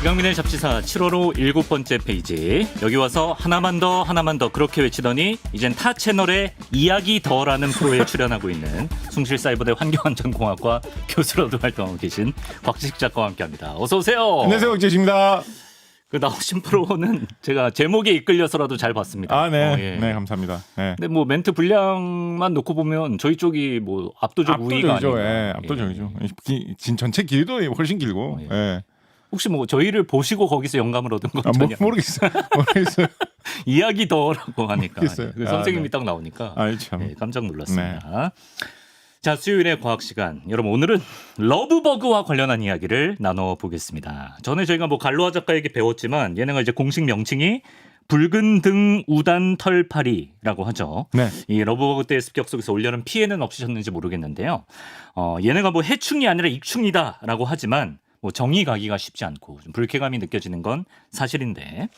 이강민의 잡지사 7월호 7번째 페이지. 여기 와서 하나만 더 그렇게 외치더니 이젠 타 채널의 이야기 더라는 프로에 출연하고 있는 숭실사이버대 환경안전공학과 교수로도 활동하고 계신 곽지식 작가와 함께합니다. 어서 오세요. 안녕하세요, 곽지식입니다. 그 나오신 프로는 제가 제목에 이끌려서라도 잘 봤습니다. 아, 네, 예. 네, 감사합니다. 네. 근데 뭐 멘트 분량만 놓고 보면 저희 쪽이 뭐 압도적 우위가 압도적이죠, 아닌가. 예, 압도적이죠. 전체 길이도 훨씬 길고. 예. 예. 혹시 뭐 저희를 보시고 거기서 영감을 얻은 건 아, 전혀 모르겠어요. 모르겠어요. 이야기 더라고 하니까 모르겠어요. 그 선생님이 네. 딱 나오니까 아이 참. 예, 깜짝 놀랐습니다. 자, 수요일의 과학 시간. 여러분 오늘은 러브버그와 관련한 이야기를 나눠보겠습니다. 전에 저희가 뭐 갈로아 작가에게 배웠지만 얘네가 이제 공식 명칭이 붉은 등 우단 털파리라고 하죠. 네. 이 러브버그 때의 습격 속에서 올여름 피해는 없으셨는지 모르겠는데요. 얘네가 뭐 해충이 아니라 익충이다라고 하지만 뭐 정의 가기가 쉽지 않고 좀 불쾌감이 느껴지는 건 사실인데.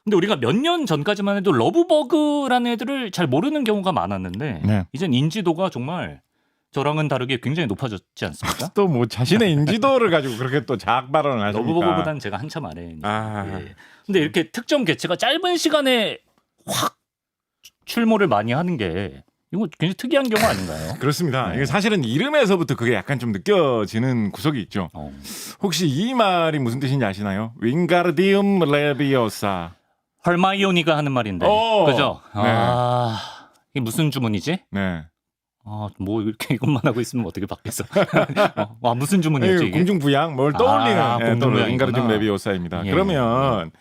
근데 우리가 몇 년 전까지만 해도 러브버그라는 애들을 잘 모르는 경우가 많았는데 네. 이젠 인지도가 정말 저랑은 다르게 굉장히 높아졌지 않습니까? 또 뭐 자신의 인지도를 가지고 그렇게 또 자학 발언을 하십니까? 러브버그보다는 제가 한참 아래니까. 아. 예. 근데 이렇게 특정 개체가 짧은 시간에 확 출몰을 많이 하는 게 이거 굉장히 특이한 경우 아닌가요? 그렇습니다. 네. 이게 사실은 이름에서부터 그게 약간 좀 느껴지는 구석이 있죠. 혹시 이 말이 무슨 뜻인지 아시나요? 윙가르디움 레비오사. 헐마이오니가 하는 말인데. 그죠? 네. 아, 이게 무슨 주문이지? 네. 아, 뭐 이렇게 이것만 하고 있으면 어떻게 바뀌었어? 무슨 주문이었지 이게? 공중부양 뭘 떠올리는 공중부양이구나. 윙가르디움 레비오사입니다. 예. 그러면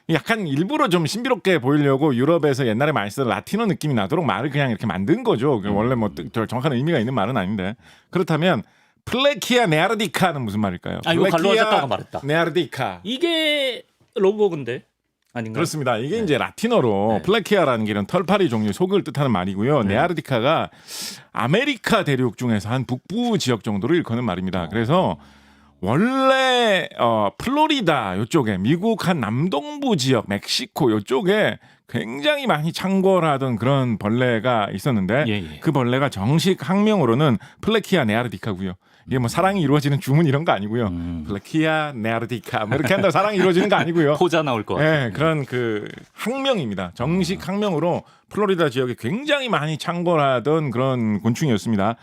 약간 일부러 좀 신비롭게 보이려고 유럽에서 옛날에 많이 쓰던 라틴어 느낌이 나도록 말을 그냥 이렇게 만든 거죠. 원래 뭐 정확한 의미가 있는 말은 아닌데. 그렇다면 플레키아 네아르디카는 무슨 말일까요? 아, 이거 갈로아 작가가 말했다. 네아르디카. 이게 러브버그인데 아닌가요? 그렇습니다. 이게 이제 라틴어로 네. 플레키아라는 게 이런 털파리 종류 속을 뜻하는 말이고요. 네. 네아르디카가 아메리카 대륙 중에서 한 북부 지역 정도를 일컫는 말입니다. 그래서 원래 플로리다 이쪽에 미국 한 남동부 지역 멕시코 이쪽에 굉장히 많이 창궐하던 그런 벌레가 있었는데 예. 그 벌레가 정식 학명으로는 플레키아 네아르디카고요. 이게 뭐 사랑이 이루어지는 주문 이런 거 아니고요. 플레키아 네아르디카 뭐 이렇게 한다고 사랑이 이루어지는 거 아니고요. 포자 나올 것 같아요. 네, 그런 그 학명입니다. 정식 학명으로 플로리다 지역에 굉장히 많이 창궐하던 그런 곤충이었습니다.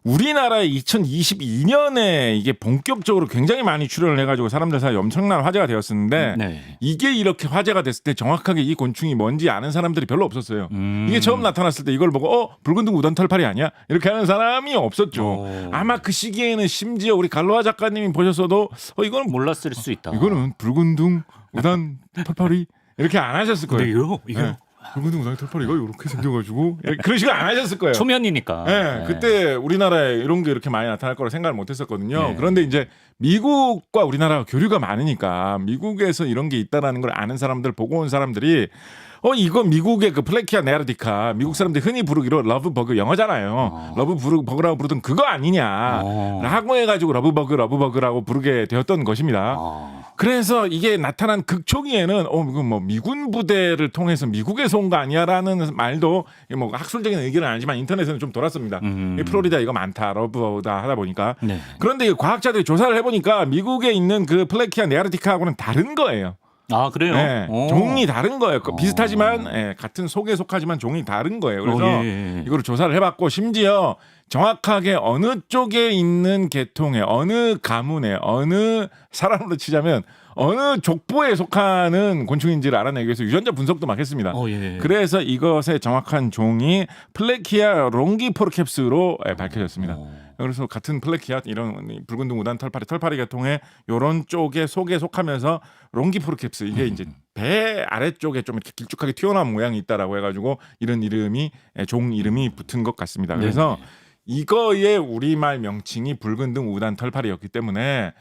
우리나라에 2022년에 이게 본격적으로 굉장히 많이 출현을 해가지고 사람들 사이에 엄청난 화제가 되었었는데 네. 이게 이렇게 화제가 됐을 때 정확하게 이 곤충이 뭔지 아는 사람들이 별로 없었어요. 이게 처음 나타났을 때 이걸 보고 붉은 등 우단 털파리 아니야? 이렇게 하는 사람이 없었죠. 아마 그 시기에는 심지어 우리 갈로아 작가님이 보셨어도 이거는 몰랐을 수 있다. 이거는 붉은 등 우단 털파리 이렇게 안 하셨을 거예요. 이거 네. 붉은 등 우단 털파리가 이렇게 생겨가지고 그런 식으로 안 하셨을 거예요. 초면이니까. 네, 그때 우리나라에 이런 게 이렇게 많이 나타날 거라 생각을 못 했었거든요. 네. 그런데 이제 미국과 우리나라가 교류가 많으니까 미국에서 이런 게 있다라는 걸 아는 사람들, 보고 온 사람들이 이거 미국의 그 플레키아 네아르디카 미국 사람들이 흔히 부르기로 러브버그 영어잖아요. 러브버그라고 부르던 그거 아니냐라고 해가지고 러브버그라고 부르게 되었던 것입니다. 그래서 이게 나타난 극초기에는 이거 뭐 미군 부대를 통해서 미국에서 온 거 아니야라는 말도 뭐 학술적인 의견은 아니지만 인터넷에는 좀 돌았습니다. 플로리다 이거 많다 러브버그다 하다 보니까. 네. 그런데 과학자들이 조사를 해보니까 미국에 있는 그 플레키아 네아르디카하고는 다른 거예요. 아, 그래요? 네, 오. 종이 다른 거예요. 비슷하지만 같은 속에 속하지만 종이 다른 거예요. 그래서 예. 이거를 조사를 해봤고 심지어 정확하게 어느 쪽에 있는 계통의 어느 가문의 어느 사람으로 치자면 어느 족보에 속하는 곤충인지를 알아내기 위해서 유전자 분석도 막 했습니다. 예. 그래서 이것의 정확한 종이 플레키아 롱기포르캡스로 밝혀졌습니다. 그래서 같은 플레키아 이런 붉은 등 우단 털파리 계통의 이런 쪽에 속에 속하면서 롱기포르캡스 이게 이제 배 아래쪽에 좀 이렇게 길쭉하게 튀어나온 모양이 있다라고 해가지고 이런 이름이 종 이름이 붙은 것 같습니다. 그래서 이거의 우리말 명칭이 붉은 등 우단 털파리였기 때문에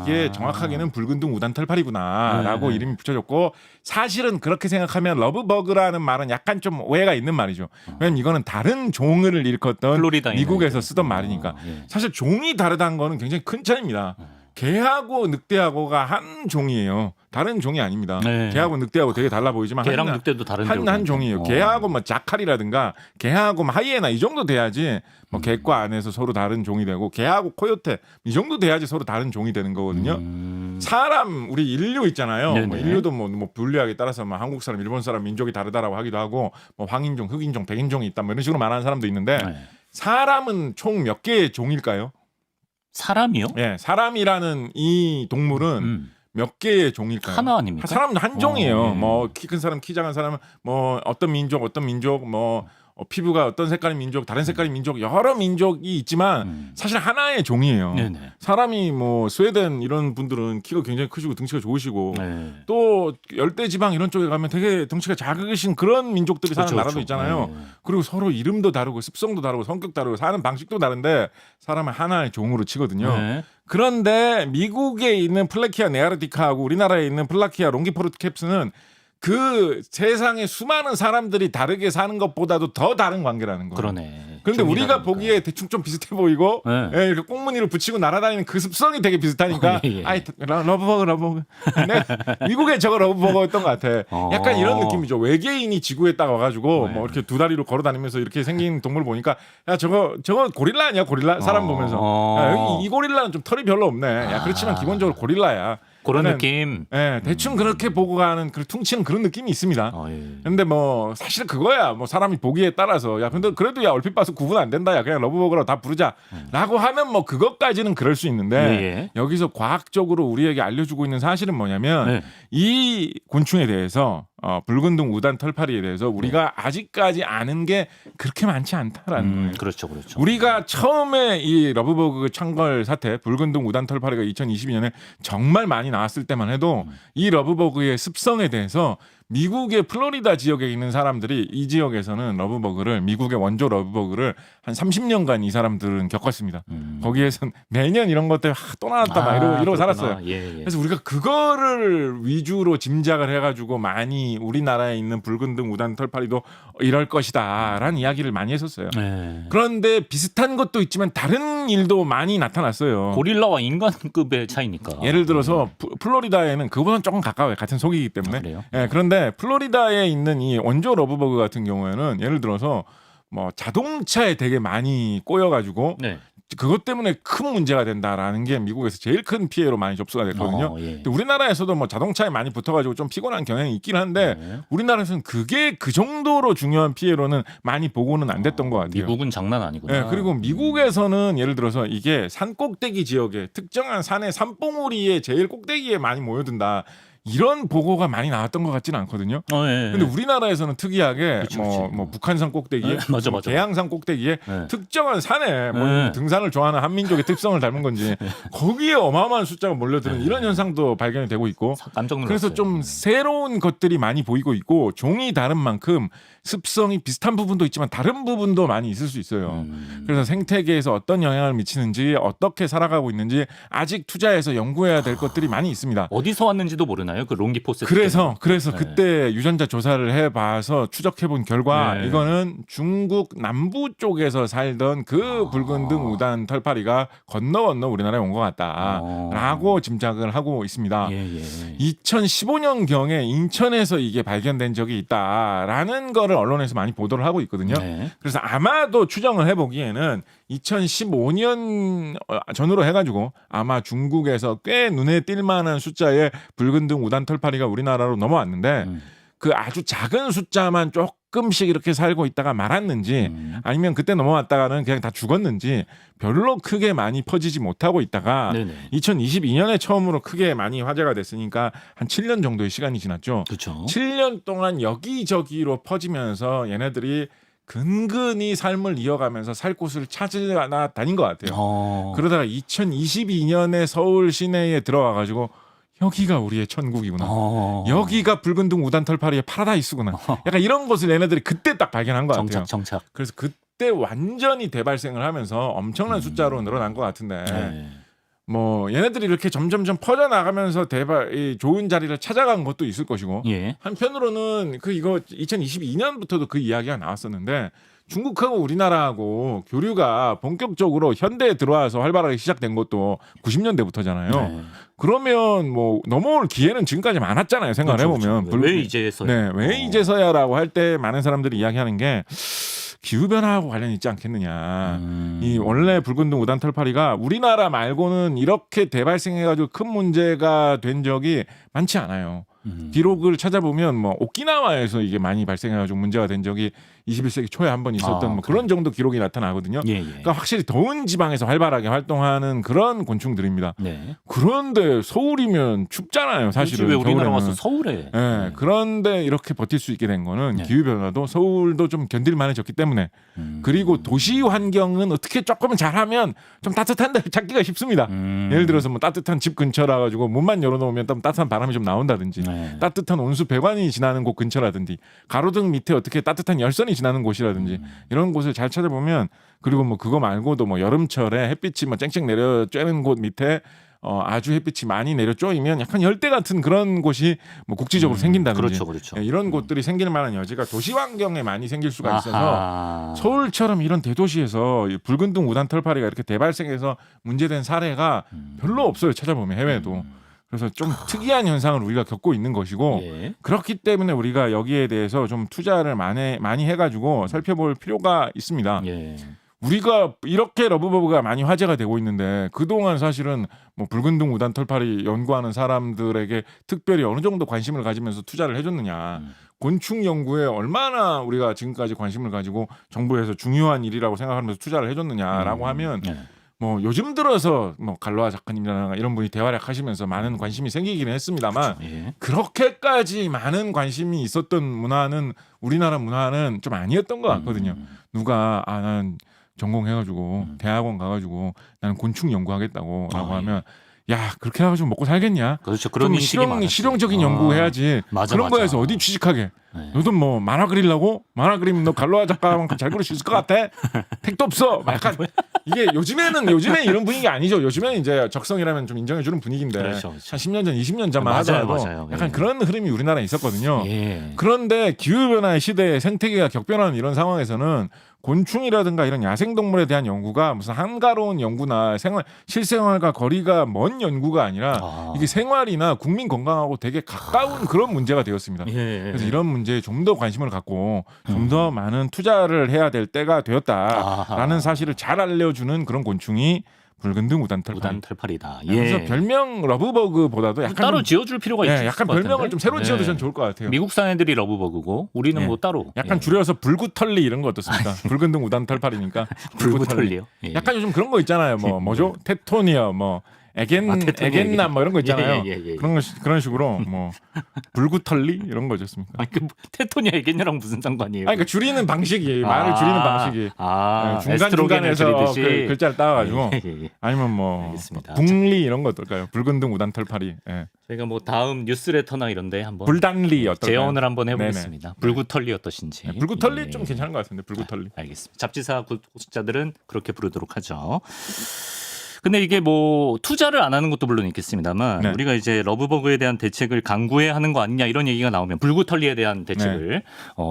이게 정확하게는 붉은 등 우단 털파리구나라고 이름이 붙여졌고 사실은 그렇게 생각하면 러브버그라는 말은 약간 좀 오해가 있는 말이죠. 왜냐면 이거는 다른 종을 일컫던 플로리다에 미국에서 있는 쓰던 말이니까 예. 사실 종이 다르다는 거는 굉장히 큰 차이입니다. 개하고 늑대하고가 한 종이에요. 다른 종이 아닙니다. 네. 개하고 늑대하고 되게 달라 보이지만 개랑 늑대도 다른 한 종이에요. 개하고 뭐 자칼이라든가 개하고 뭐 하이에나 이 정도 돼야지 뭐 개과 안에서 서로 다른 종이 되고 개하고 코요테 이 정도 돼야지 서로 다른 종이 되는 거거든요. 사람 우리 인류 있잖아요. 네네. 뭐 인류도 뭐 분류하기에 따라서 뭐 한국 사람, 일본 사람 민족이 다르다라고 하기도 하고 뭐 황인종, 흑인종, 백인종이 있다 뭐 이런 식으로 말하는 사람도 있는데 네. 사람은 총 몇 개의 종일까요? 사람이요? 예, 사람이라는 이 동물은 몇 개의 종일까요? 하나 아닙니까? 사람은 한 종이에요. 네. 뭐 키 큰 사람, 키 작은 사람은 뭐 어떤 민족 뭐 피부가 어떤 색깔의 민족, 다른 색깔의 민족, 여러 민족이 있지만 사실 하나의 종이에요. 네네. 사람이 뭐 스웨덴 이런 분들은 키가 굉장히 크시고 등치가 좋으시고 네. 또 열대 지방 이런 쪽에 가면 되게 등치가 작으신 그런 민족들이 사는 그렇죠, 나라도 그렇죠. 있잖아요. 네. 그리고 서로 이름도 다르고 습성도 다르고 성격 다르고 사는 방식도 다른데 사람은 하나의 종으로 치거든요. 네. 그런데 미국에 있는 플래키아 네아르티카하고 우리나라에 있는 플라키아 롱기포르트켑스는 그 세상에 수많은 사람들이 다르게 사는 것보다도 더 다른 관계라는 거예요. 그러네. 그런데 종이 우리가 다르니까. 보기에 대충 좀 비슷해 보이고 네. 예, 이렇게 꽁무니를 붙이고 날아다니는 그 습성이 되게 비슷하니까 예, 예. 아이 러브버거 근데 미국에 저거 러브버거였던 것 같아. 약간 이런 느낌이죠. 외계인이 지구에 딱 와가지고 네. 뭐 이렇게 두 다리로 걸어다니면서 이렇게 생긴 동물 보니까 야 저거 고릴라 아니야 고릴라 사람 보면서 야, 여기 이 고릴라는 좀 털이 별로 없네. 야 그렇지만 기본적으로 고릴라야. 그런 저는, 느낌. 예, 대충 그렇게 보고 가는 그 퉁치는 그런 느낌이 있습니다. 예. 근데 뭐 사실 그거야. 뭐 사람이 보기에 따라서 야 근데 그래도 야 얼핏 봐서 구분 안 된다. 야 그냥 러브버거로 다 부르자라고 하면 뭐 그것까지는 그럴 수 있는데 예. 여기서 과학적으로 우리에게 알려주고 있는 사실은 뭐냐면 네. 이 곤충에 대해서 붉은둥 우단 털파리에 대해서 우리가 아직까지 아는 게 그렇게 많지 않다라는 거예요. 그렇죠, 그렇죠. 우리가 처음에 이 러브버그 창궐 사태 붉은둥 우단 털파리가 2022년에 정말 많이 나왔을 때만 해도 이 러브버그의 습성에 대해서 미국의 플로리다 지역에 있는 사람들이 이 지역에서는 러브버그를 미국의 원조 러브버그를 한 30년간 이 사람들은 겪었습니다. 거기에선 매년 이런 것 때문에 또 나왔다 막 이러고 그렇구나. 살았어요. 예. 그래서 우리가 그거를 위주로 짐작을 해가지고 많이 우리나라에 있는 붉은둥 우단 털파리도 이럴 것이다라는 이야기를 많이 했었어요. 네. 그런데 비슷한 것도 있지만 다른 일도 많이 나타났어요. 고릴라와 인간급의 차이니까. 예를 들어서 플로리다에는 그보다는 조금 가까워요. 같은 속이기 때문에. 그래요? 예, 그런데 플로리다에 있는 이 원조 러브버그 같은 경우에는 예를 들어서 뭐 자동차에 되게 많이 꼬여가지고 네. 그것 때문에 큰 문제가 된다라는 게 미국에서 제일 큰 피해로 많이 접수가 됐거든요. 예. 근데 우리나라에서도 뭐 자동차에 많이 붙어가지고 좀 피곤한 경향이 있긴 한데 네. 우리나라에서는 그게 그 정도로 중요한 피해로는 많이 보고는 안 됐던 것 같아요. 미국은 장난 아니구나. 네, 그리고 미국에서는 예를 들어서 이게 산 꼭대기 지역에 특정한 산의 산봉우리의 제일 꼭대기에 많이 모여든다. 이런 보고가 많이 나왔던 것 같지는 않거든요. 예. 근데 우리나라에서는 특이하게 그치, 뭐 그치. 뭐 북한산 꼭대기에, 맞아, 뭐 맞아. 계양산 꼭대기에 네. 특정한 산에 뭐 네. 등산을 좋아하는 한민족의 특성을 닮은 건지 거기에 어마어마한 숫자가 몰려드는 이런 현상도 발견이 되고 있고 깜짝 놀랐어요. 그래서 좀 새로운 것들이 많이 보이고 있고 종이 다른 만큼 습성이 비슷한 부분도 있지만 다른 부분도 많이 있을 수 있어요. 그래서 생태계에서 어떤 영향을 미치는지 어떻게 살아가고 있는지 아직 투자해서 연구해야 될 것들이 많이 있습니다. 어디서 왔는지도 모르나요? 그 롱기포스. 그래서 네. 그때 유전자 조사를 해봐서 추적해본 결과 네. 이거는 중국 남부 쪽에서 살던 그 붉은등 우단 털파리가 건너 우리나라에 온 것 같다라고 짐작을 하고 있습니다. 예. 2015년경에 인천에서 이게 발견된 적이 있다라는 거를 언론에서 많이 보도를 하고 있거든요. 네. 그래서 아마도 추정을 해보기에는 2015년 전후로 해가지고 아마 중국에서 꽤 눈에 띌 만한 숫자의 붉은등 우단 털파리가 우리나라로 넘어왔는데 그 아주 작은 숫자만 조금씩 이렇게 살고 있다가 말았는지 아니면 그때 넘어왔다가는 그냥 다 죽었는지 별로 크게 많이 퍼지지 못하고 있다가 네네. 2022년에 처음으로 크게 많이 화제가 됐으니까 한 7년 정도의 시간이 지났죠. 그렇죠. 7년 동안 여기저기로 퍼지면서 얘네들이 근근히 삶을 이어가면서 살 곳을 찾으나 다닌 것 같아요. 그러다가 2022년에 서울 시내에 들어와가지고 여기가 우리의 천국이구나. 여기가 붉은둥 우단 털파리의 파라다이스구나. 약간 이런 것을 얘네들이 그때 딱 발견한 것 같아요. 정착. 그래서 그때 완전히 대발생을 하면서 엄청난 숫자로 늘어난 것 같은데 네. 뭐 얘네들이 이렇게 점점점 퍼져나가면서 이 좋은 자리를 찾아간 것도 있을 것이고 예. 한편으로는 이거 2022년부터도 그 이야기가 나왔었는데 중국하고 우리나라하고 교류가 본격적으로 현대에 들어와서 활발하게 시작된 것도 90년대부터잖아요. 네. 그러면 뭐 넘어올 기회는 지금까지 많았잖아요. 생각을 그렇죠, 해보면. 그렇죠. 왜 이제서야? 네, 왜 이제서야라고 할 때 많은 사람들이 이야기하는 게 기후 변화하고 관련이 있지 않겠느냐. 이 원래 붉은등 우단 털파리가 우리나라 말고는 이렇게 대발생해가지고 큰 문제가 된 적이 많지 않아요. 기록을 찾아보면 뭐 오키나와에서 이게 많이 발생해가지고 문제가 된 적이 21세기 초에 한 번 있었던 뭐 그런 정도 기록이 나타나거든요. 예, 예. 그러니까 확실히 더운 지방에서 활발하게 활동하는 그런 곤충들입니다. 네. 그런데 서울이면 춥잖아요, 사실은. 왜 우리나라 겨울에는. 와서 서울에? 예, 그런데 이렇게 버틸 수 있게 된 거는 네. 기후변화도 서울도 좀 견딜만해졌기 때문에 그리고 도시 환경은 어떻게 조금 잘하면 좀 따뜻한 데 찾기가 쉽습니다. 예를 들어서 뭐 따뜻한 집 근처라 가지고 문만 열어놓으면 좀 따뜻한 바람이 좀 나온다든지 네. 따뜻한 온수 배관이 지나는 곳 근처라든지 가로등 밑에 어떻게 따뜻한 열선이 지나는 곳이라든지 이런 곳을 잘 찾아보면 그리고 뭐 그거 말고도 뭐 여름철에 햇빛이 뭐 쨍쨍 내려 쬐는 곳 밑에 아주 햇빛이 많이 내려 쪼이면 약간 열대 같은 그런 곳이 뭐 국지적으로 생긴다든지 그렇죠, 그렇죠. 예, 이런 곳들이 생길 만한 여지가 도시 환경에 많이 생길 수가 있어서 아하. 서울처럼 이런 대도시에서 이 붉은등 우단 털파리가 이렇게 대발생해서 문제된 사례가 별로 없어요. 찾아보면 해외도. 그래서 좀 특이한 현상을 우리가 겪고 있는 것이고 예. 그렇기 때문에 우리가 여기에 대해서 좀 투자를 많이 해가지고 살펴볼 필요가 있습니다. 예. 우리가 이렇게 러브버그가 많이 화제가 되고 있는데 그동안 사실은 뭐 붉은등 우단 털파리 연구하는 사람들에게 특별히 어느 정도 관심을 가지면서 투자를 해줬느냐. 곤충 연구에 얼마나 우리가 지금까지 관심을 가지고 정부에서 중요한 일이라고 생각하면서 투자를 해줬느냐라고 하면 예. 뭐 요즘 들어서 뭐 갈로아 작가님이나 이런 분이 대활약 하시면서 많은 관심이 생기기는 했습니다만 예. 그렇게까지 많은 관심이 있었던 문화는 우리나라 문화는 좀 아니었던 것 같거든요. 누가 난 전공해가지고 대학원 가가지고 나는 곤충 연구하겠다고 라고 하면 야 그렇게 해가지고 먹고 살겠냐? 그렇죠. 그런 좀 인식이 많았죠. 실용적인 연구해야지. 맞아, 그런 맞아. 거에서 어디 취직하게? 네. 너도 뭐 만화 그리려고? 만화 그리면 너 갈로아 작가만큼 잘 그릴 수 있을 것 같아? 택도 없어. 막 약간 이게 요즘에 이런 분위기 아니죠. 요즘에는 이제 적성이라면 좀 인정해주는 분위기인데 그렇죠, 그렇죠. 한 10년 전, 20년 전만 맞아요, 하더라도 맞아요. 약간 예. 그런 흐름이 우리나라에 있었거든요. 예. 그런데 기후변화의 시대에 생태계가 격변하는 이런 상황에서는 곤충이라든가 이런 야생동물에 대한 연구가 무슨 한가로운 연구나 실생활과 거리가 먼 연구가 아니라 이게 생활이나 국민 건강하고 되게 가까운 그런 문제가 되었습니다. 예. 그래서 이런 문제에 좀 더 관심을 갖고 좀 더 많은 투자를 해야 될 때가 되었다라는 사실을 잘 알려주는 그런 곤충이 붉은등 우단 털파리. 우단 털파리다. 그래서 예. 별명 러브버그보다도 약간 따로 좀, 지어줄 필요가 있을 약간 것 같은데? 별명을 좀 새로 지어도 예. 전 좋을 것 같아요. 미국산 애들이 러브버그고 우리는 예. 뭐 따로. 약간 예. 줄여서 불구털리 이런 거 어떻습니까? 붉은등 우단 털파리니까 불구털리요. 예. 약간 요즘 그런 거 있잖아요. 뭐죠? 테토니아 뭐 테토니아, 에겐남 뭐 이런 거 있잖아요. 예. 그런 식으로 뭐 불구털리 이런 거지 않습니까? 아니 그 테토니아 애견이랑 무슨 상관이에요? 그러니까 줄이는 방식이 말을 줄이는 방식이 중간 에스트로겐을 중간에서 줄이듯이. 그 글자를 따가지고 예. 아니면 뭐 알겠습니다. 붕리 이런 거 어떨까요? 붉은등 우단 털파리, 저희가 뭐 다음 뉴스레터나 이런데 한번 불단리 어떨까요? 재연을 한번 해보겠습니다. 불구털리 어떠신지. 불구털리 예. 좀 괜찮은 것 같은데 불구털리. 알겠습니다. 잡지사 구독자들은 그렇게 부르도록 하죠. 근데 이게 뭐 투자를 안 하는 것도 물론 있겠습니다만 네. 우리가 이제 러브버그에 대한 대책을 강구해야 하는 거 아니냐 이런 얘기가 나오면 불구털리에 대한 대책을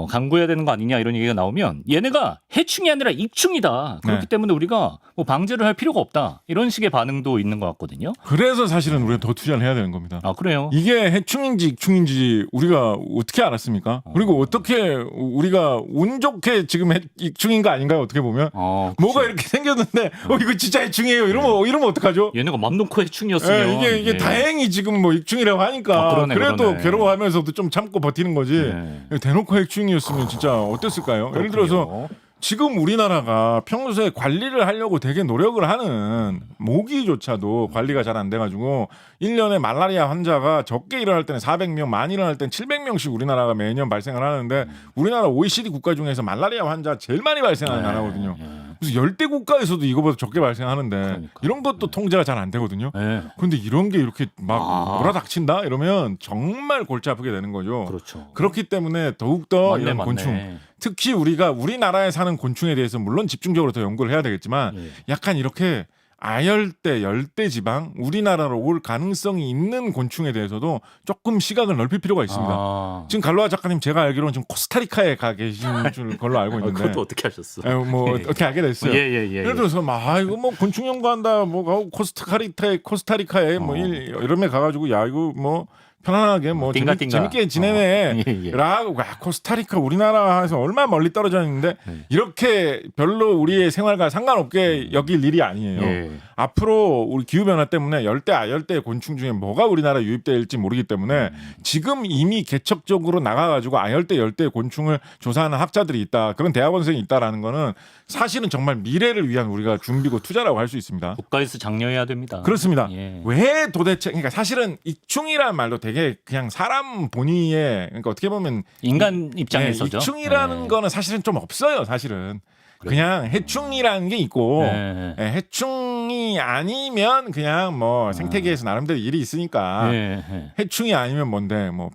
강구해야 되는 거 아니냐 이런 얘기가 나오면 얘네가 해충이 아니라 익충이다. 그렇기 네. 때문에 우리가 뭐 방제를 할 필요가 없다. 이런 식의 반응도 있는 것 같거든요. 그래서 사실은 우리가 더 투자를 해야 되는 겁니다. 아 그래요? 이게 해충인지 익충인지 우리가 어떻게 알았습니까? 그리고 어떻게 우리가 운 좋게 지금 익충인 거 아닌가요? 어떻게 보면 뭐가 이렇게 생겼는데 이거 진짜 해충이에요. 이러면 어떡하죠? 얘네가 맘 놓고 해충이었으면 이게 다행히 지금 뭐 익충이라고 하니까 그래도 괴로워하면서도 좀 참고 버티는 거지. 대놓고 해충이었으면 진짜 어땠을까요? 예를 들어서 지금 우리나라가 평소에 관리를 하려고 되게 노력을 하는 모기조차도 관리가 잘 안 돼가지고 1년에 말라리아 환자가 적게 일어날 때는 400명, 많이 일어날 때는 700명씩 우리나라가 매년 발생을 하는데 우리나라 OECD 국가 중에서 말라리아 환자 제일 많이 발생하는 나라거든요. 그래서 열대 국가에서도 이거보다 적게 발생하는데 그러니까. 이런 것도 통제가 잘 안 되거든요. 네. 그런데 이런 게 이렇게 막 몰아닥친다 이러면 정말 골치 아프게 되는 거죠. 그렇죠. 그렇기 때문에 더욱더 이런 맞네. 곤충 특히 우리나라에 사는 곤충에 대해서 물론 집중적으로 더 연구를 해야 되겠지만 약간 이렇게 아열대, 열대 지방 우리나라로 올 가능성이 있는 곤충에 대해서도 조금 시각을 넓힐 필요가 있습니다. 지금 갈로아 작가님 제가 알기로는 지금 코스타리카에 가 계신 줄 걸로 알고 있는데 그것도 어떻게 하셨어? 어떻게 알게 됐어요. 예를 들어서 막 이거 뭐 곤충 연구한다 뭐 코스타리카에 뭐 이런 데 가가지고 야 이거 뭐 편안하게 뭐 띵가띵가. 재밌게 지내네. 예, 예. 라고 코스타리카 우리나라에서 얼마나 멀리 떨어져 있는데 네. 이렇게 별로 우리의 생활과 상관없게 여길 일이 아니에요. 예. 앞으로 우리 기후 변화 때문에 열대 아열대 곤충 중에 뭐가 우리나라에 유입될지 모르기 때문에 지금 이미 개척적으로 나가가지고 아열대 열대 곤충을 조사하는 학자들이 있다. 그런 대학원생이 있다라는 거는 사실은 정말 미래를 위한 우리가 준비고 투자라고 할 수 있습니다. 국가에서 장려해야 됩니다. 그렇습니다. 예. 왜 도대체 그러니까 사실은 이충이라는 말도 되게 그냥 사람 본의의 그러니까 어떻게 보면 인간 입장에서죠. 이충이라는 예. 거는 사실은 좀 없어요. 사실은 그냥 해충이라는 게 있고 예. 해충이 아니면 그냥 뭐 생태계에서 나름대로 일이 있으니까 예. 예. 해충이 아니면 뭔데 뭐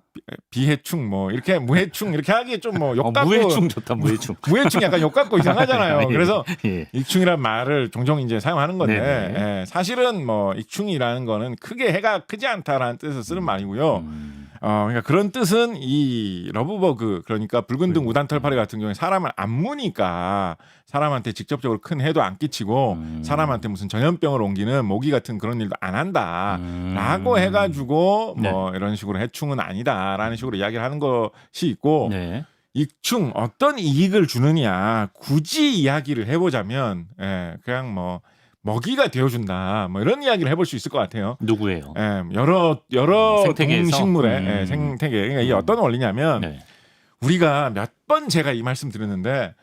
비해충 뭐 이렇게 무해충 이렇게 하기 좀 뭐 욕 같고 무해충 좋다. 무해충. 무해충 약간 욕 같고 이상하잖아요. 예. 그래서 예. 익충이란 말을 종종 이제 사용하는 건데 네네. 예, 사실은 뭐 익충이라는 거는 크게 해가 크지 않다라는 뜻에서 쓰는 말이고요. 그러니까 그런 뜻은 이 러브버그 그러니까 붉은 등 우단 털파리 같은 경우에 사람을 안 무니까 사람한테 직접적으로 큰 해도 안 끼치고 사람한테 무슨 전염병을 옮기는 모기 같은 그런 일도 안 한다라고 해가지고 뭐 이런 식으로 해충은 아니다라는 식으로 이야기를 하는 것이 있고 네. 익충 어떤 이익을 주느냐 굳이 이야기를 해보자면 그냥 뭐 먹이가 되어준다 뭐 이런 이야기를 해볼 수 있을 것 같아요. 누구예요? 여러 생태계에서? 동식물의 생태계 그러니까 이게 어떤 원리냐면 네. 우리가 몇 번 제가 이 말씀 드렸는데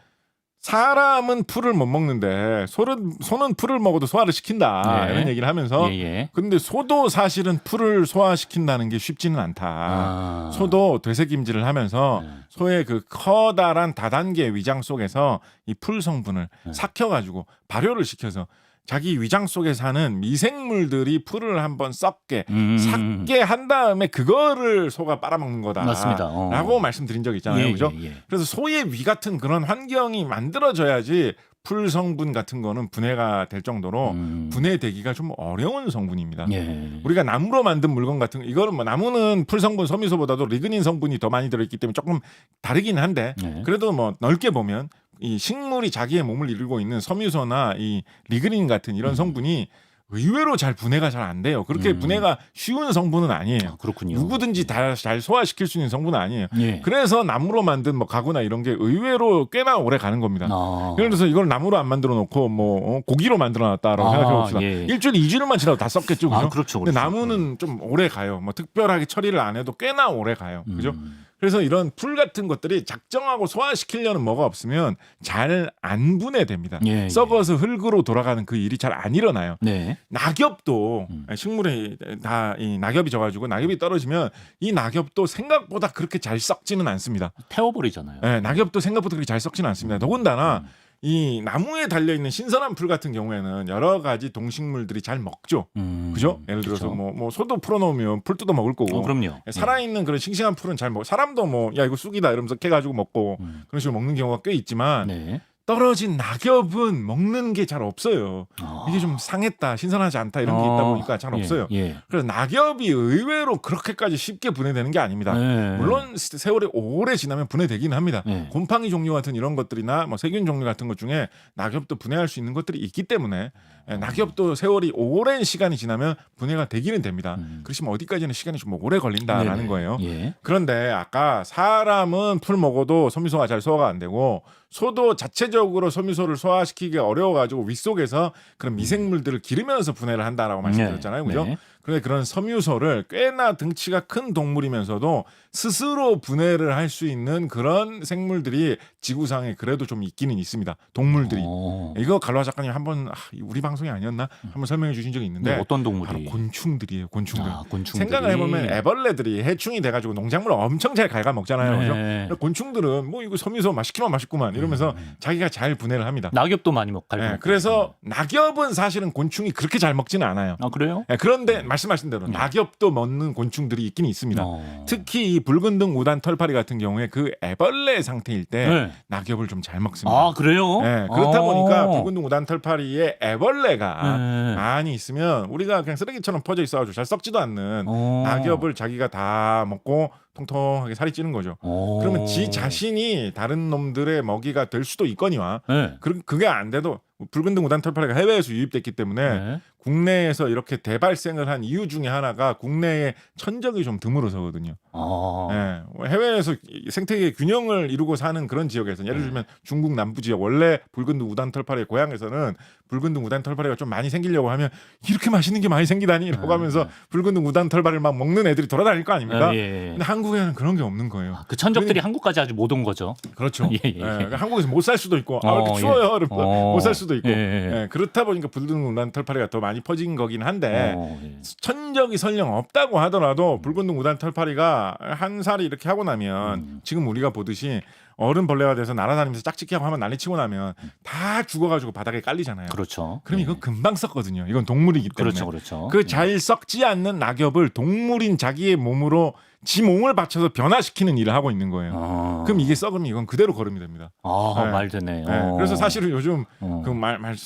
사람은 풀을 못 먹는데 소는 풀을 먹어도 소화를 시킨다 예. 이런 얘기를 하면서 예. 근데 소도 사실은 풀을 소화시킨다는 게 쉽지는 않다. 소도 되새김질을 하면서 네. 소의 그 커다란 다단계 위장 속에서 이 풀 성분을 삭혀가지고 발효를 시켜서 자기 위장 속에 사는 미생물들이 풀을 한번 썩게 삭게 한 다음에 그거를 소가 빨아먹는 거다. 맞습니다. 라고 말씀드린 적 있잖아요. 예, 그죠? 예, 예. 그래서 소의 위 같은 그런 환경이 만들어져야지 풀 성분 같은 거는 분해가 될 정도로 분해되기가 좀 어려운 성분입니다. 예. 우리가 나무로 만든 물건 같은 거 이거는 뭐 나무는 풀 성분 섬유소보다도 리그닌 성분이 더 많이 들어있기 때문에 조금 다르긴 한데 네. 그래도 뭐 넓게 보면 이 식물이 자기의 몸을 이루고 있는 섬유소나 이 리그닌 같은 이런 성분이 의외로 잘 분해가 잘 안 돼요. 그렇게 분해가 쉬운 성분은 아니에요. 그렇군요. 누구든지 다 잘 소화시킬 수 있는 성분은 아니에요. 예. 그래서 나무로 만든 뭐 가구나 이런 게 의외로 꽤나 오래 가는 겁니다. 아. 그래서 이걸 나무로 안 만들어 놓고 뭐 고기로 만들어 놨다라고 생각해 봅시다. 예. 일주일, 2주일만 지나도 다 썩겠죠. 그죠? 그렇죠. 근데 나무는 좀 오래 가요. 뭐 특별하게 처리를 안 해도 꽤나 오래 가요. 그죠? 그래서 이런 풀 같은 것들이 작정하고 소화시키려는 뭐가 없으면 잘 안 분해됩니다. 예. 썩어서 흙으로 돌아가는 그 일이 잘 안 일어나요. 네. 낙엽도 식물에 다 이 낙엽이 져가지고 낙엽이 떨어지면 이 낙엽도 생각보다 그렇게 잘 썩지는 않습니다. 태워버리잖아요. 낙엽도 생각보다 그렇게 잘 썩지는 않습니다. 더군다나 이 나무에 달려 있는 신선한 풀 같은 경우에는 여러 가지 동식물들이 잘 먹죠. 그죠? 예를 들어서 그렇죠. 뭐 소도 풀어놓으면 풀 뜯어 먹을 거고. 그럼요. 살아있는 그런 싱싱한 풀은 잘 먹. 사람도 뭐 야 이거 쑥이다 이러면서 캐가지고 먹고 그런 식으로 먹는 경우가 꽤 있지만 네. 떨어진 낙엽은 먹는 게 잘 없어요. 이게 좀 상했다, 신선하지 않다 이런 게 있다 보니까 잘 없어요. 예. 그래서 낙엽이 의외로 그렇게까지 쉽게 분해되는 게 아닙니다. 네. 물론 세월이 오래 지나면 분해되긴 합니다. 네. 곰팡이 종류 같은 이런 것들이나 뭐 세균 종류 같은 것 중에 낙엽도 분해할 수 있는 것들이 있기 때문에 낙엽도 세월이 오랜 시간이 지나면 분해가 되기는 됩니다. 그렇지만 어디까지는 시간이 좀 오래 걸린다라는 네네. 거예요. 예. 그런데 아까 사람은 풀 먹어도 섬유소가 잘 소화가 안 되고 소도 자체적으로 섬유소를 소화시키기 어려워가지고 윗속에서 그런 미생물들을 기르면서 분해를 한다라고 말씀드렸잖아요. 그죠? 네. 그런데 그런 섬유소를 꽤나 등치가 큰 동물이면서도 스스로 분해를 할 수 있는 그런 생물들이 지구상에 그래도 좀 있기는 있습니다. 동물들이. 이거 갈로아 작가님 한번 우리 방송이 아니었나? 한번 설명해 주신 적이 있는데 네, 어떤 동물이? 바로 곤충들이에요. 곤충들. 곤충들이. 생각을 해보면 애벌레들이 해충이 돼가지고 농작물을 엄청 잘 갉아먹잖아요. 네. 그죠? 곤충들은 뭐 이거 섬유소 맛있기만 맛있구만 이러면서 자기가 잘 분해를 합니다. 낙엽도 많이 먹고. 그래서 낙엽은 사실은 곤충이 그렇게 잘 먹지는 않아요. 그래요? 그런데 말씀하신 대로 낙엽도 먹는 곤충들이 있긴 있습니다. 특히 이 붉은 등 우단 털파리 같은 경우에 그 애벌레 상태일 때 낙엽을 좀 잘 먹습니다. 그래요? 그렇다 보니까 붉은 등 우단 털파리에 애벌레가 많이 있으면 우리가 그냥 쓰레기처럼 퍼져 있어가지고 잘 썩지도 않는 낙엽을 자기가 다 먹고 통통하게 살이 찌는 거죠. 그러면 지 자신이 다른 놈들의 먹이가 될 수도 있거니와 그게 안 돼도 붉은 등 우단 털파리가 해외에서 유입됐기 때문에 국내에서 이렇게 대발생을 한 이유 중에 하나가 국내에 천적이 좀 드물어서거든요. 예, 해외에서 생태계 균형을 이루고 사는 그런 지역에서 예를 들면 중국 남부 지역 원래 붉은 둥 우단 털파리 고향에서는 붉은 둥 우단 털파리가 좀 많이 생기려고 하면 이렇게 맛있는 게 많이 생기다니라고 하면서 붉은 둥 우단 털파리를 막 먹는 애들이 돌아다닐 거 아닙니까? 근데 한국에는 그런 게 없는 거예요. 그 천적들이 한국까지 아직 못 온 거죠. 그렇죠. 예. 그러니까 한국에서 못 살 수도 있고 왜 이렇게 추워요? 못 살 수도 있고 그렇다 보니까 붉은 둥 우단 털파리가 더 많이 퍼진 거긴 한데 천적이 설령 없다고 하더라도 붉은 둥 우단 털파리가 한 살이 이렇게 하고 나면 지금 우리가 보듯이 어른 벌레가 돼서 날아다니면서 짝짓기하고 하면 난리치고 나면 다 죽어가지고 바닥에 깔리잖아요. 그렇죠. 그럼 이거 금방 썩거든요. 이건 동물이기 때문에. 그렇죠. 그 잘 썩지 않는 낙엽을 동물인 자기의 몸으로 지 몸을 받쳐서 변화시키는 일을 하고 있는 거예요. 그럼 이게 썩으면 이건 그대로 거름이 됩니다. 말 되네. 그래서 사실은 요즘 그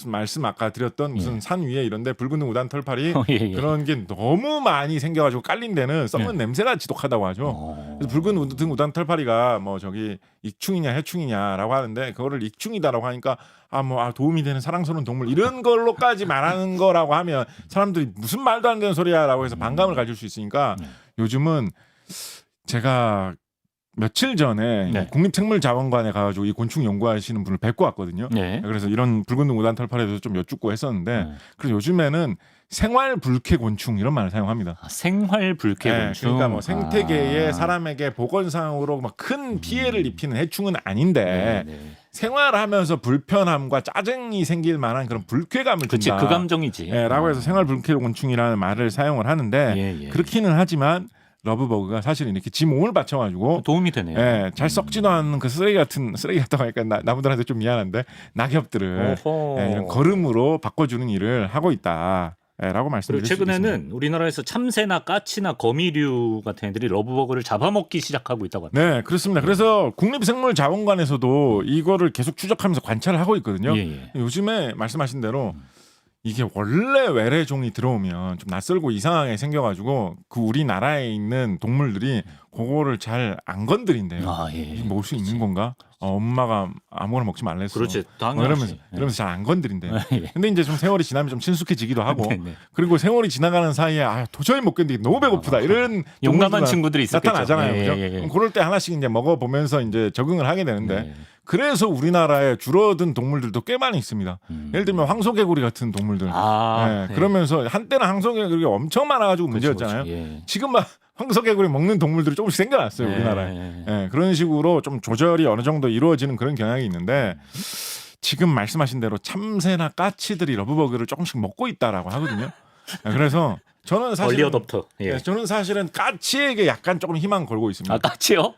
말씀 아까 드렸던 무슨 산 위에 이런데 붉은 우단 털파리 그런 게 너무 많이 생겨가지고 깔린 데는 썩는 냄새가 지독하다고 하죠. 그래서 붉은 우단 털파리가 뭐 저기 익충이냐 해충이냐라고 하는데 그거를 익충이다라고 하니까 도움이 되는 사랑스러운 동물 이런 걸로까지 말하는 거라고 하면 사람들이 무슨 말도 안 되는 소리야라고 해서 반감을 가질 수 있으니까 요즘은 제가 며칠 전에 국립생물자원관에 가가지고 이 곤충 연구하시는 분을 뵙고 왔거든요. 그래서 이런 붉은 둥 우단 털파리에 대해서 좀 여쭙고 했었는데 그래서 요즘에는 생활 불쾌 곤충 이런 말을 사용합니다. 생활 불쾌 곤충. 그러니까 뭐 생태계에 사람에게 보건상으로 막 큰 피해를 입히는 해충은 아닌데 생활하면서 불편함과 짜증이 생길 만한 그런 불쾌감을 준다. 그 감정이지. 라고 해서 생활 불쾌 곤충이라는 말을 사용을 하는데 그렇기는 하지만 러브버그가 사실은 이렇게 지 몸을 받쳐가지고 도움이 되네요. 잘 썩지도 않는 그 쓰레기 같다고 하니까 나무들한테 좀 미안한데 낙엽들을 이런 거름으로 바꿔주는 일을 하고 있다. 라고 말씀드릴 수 있습니다. 최근에는 우리나라에서 참새나 까치나 거미류 같은 애들이 러브버그를 잡아먹기 시작하고 있다고 합니다. 네, 그렇습니다. 그래서 국립생물자원관에서도 이거를 계속 추적하면서 관찰을 하고 있거든요. 요즘에 말씀하신 대로 이게 원래 외래종이 들어오면 좀 낯설고 이상하게 생겨가지고 그 우리나라에 있는 동물들이 그거를 잘 안 건드린대요. 이게 먹을 수 있는 건가? 엄마가 아무거나 먹지 말랬어. 그렇지, 당연하지. 이러면서 잘 안 건드린대요. 근데 이제 좀 세월이 지나면 좀 친숙해지기도 하고 그리고 세월이 지나가는 사이에 도저히 못 견디게 너무 배고프다 이런 용감한 친구들이 있었겠죠. 나타나잖아요. 그죠? 그럴 때 하나씩 이제 먹어보면서 이제 적응을 하게 되는데 그래서 우리나라에 줄어든 동물들도 꽤 많이 있습니다. 예를 들면 황소개구리 같은 동물들. 그러면서 한때는 황소개구리가 엄청 많아가지고 문제였잖아요. 지금 막 황소개구리 먹는 동물들이 조금씩 생겨났어요 우리나라에. 그런 식으로 좀 조절이 어느 정도 이루어지는 그런 경향이 있는데 지금 말씀하신 대로 참새나 까치들이 러브버그를 조금씩 먹고 있다라고 하거든요. 그래서 저는 사실 얼리어답터. 저는 사실은 까치에게 약간 조금 희망 걸고 있습니다. 까치요?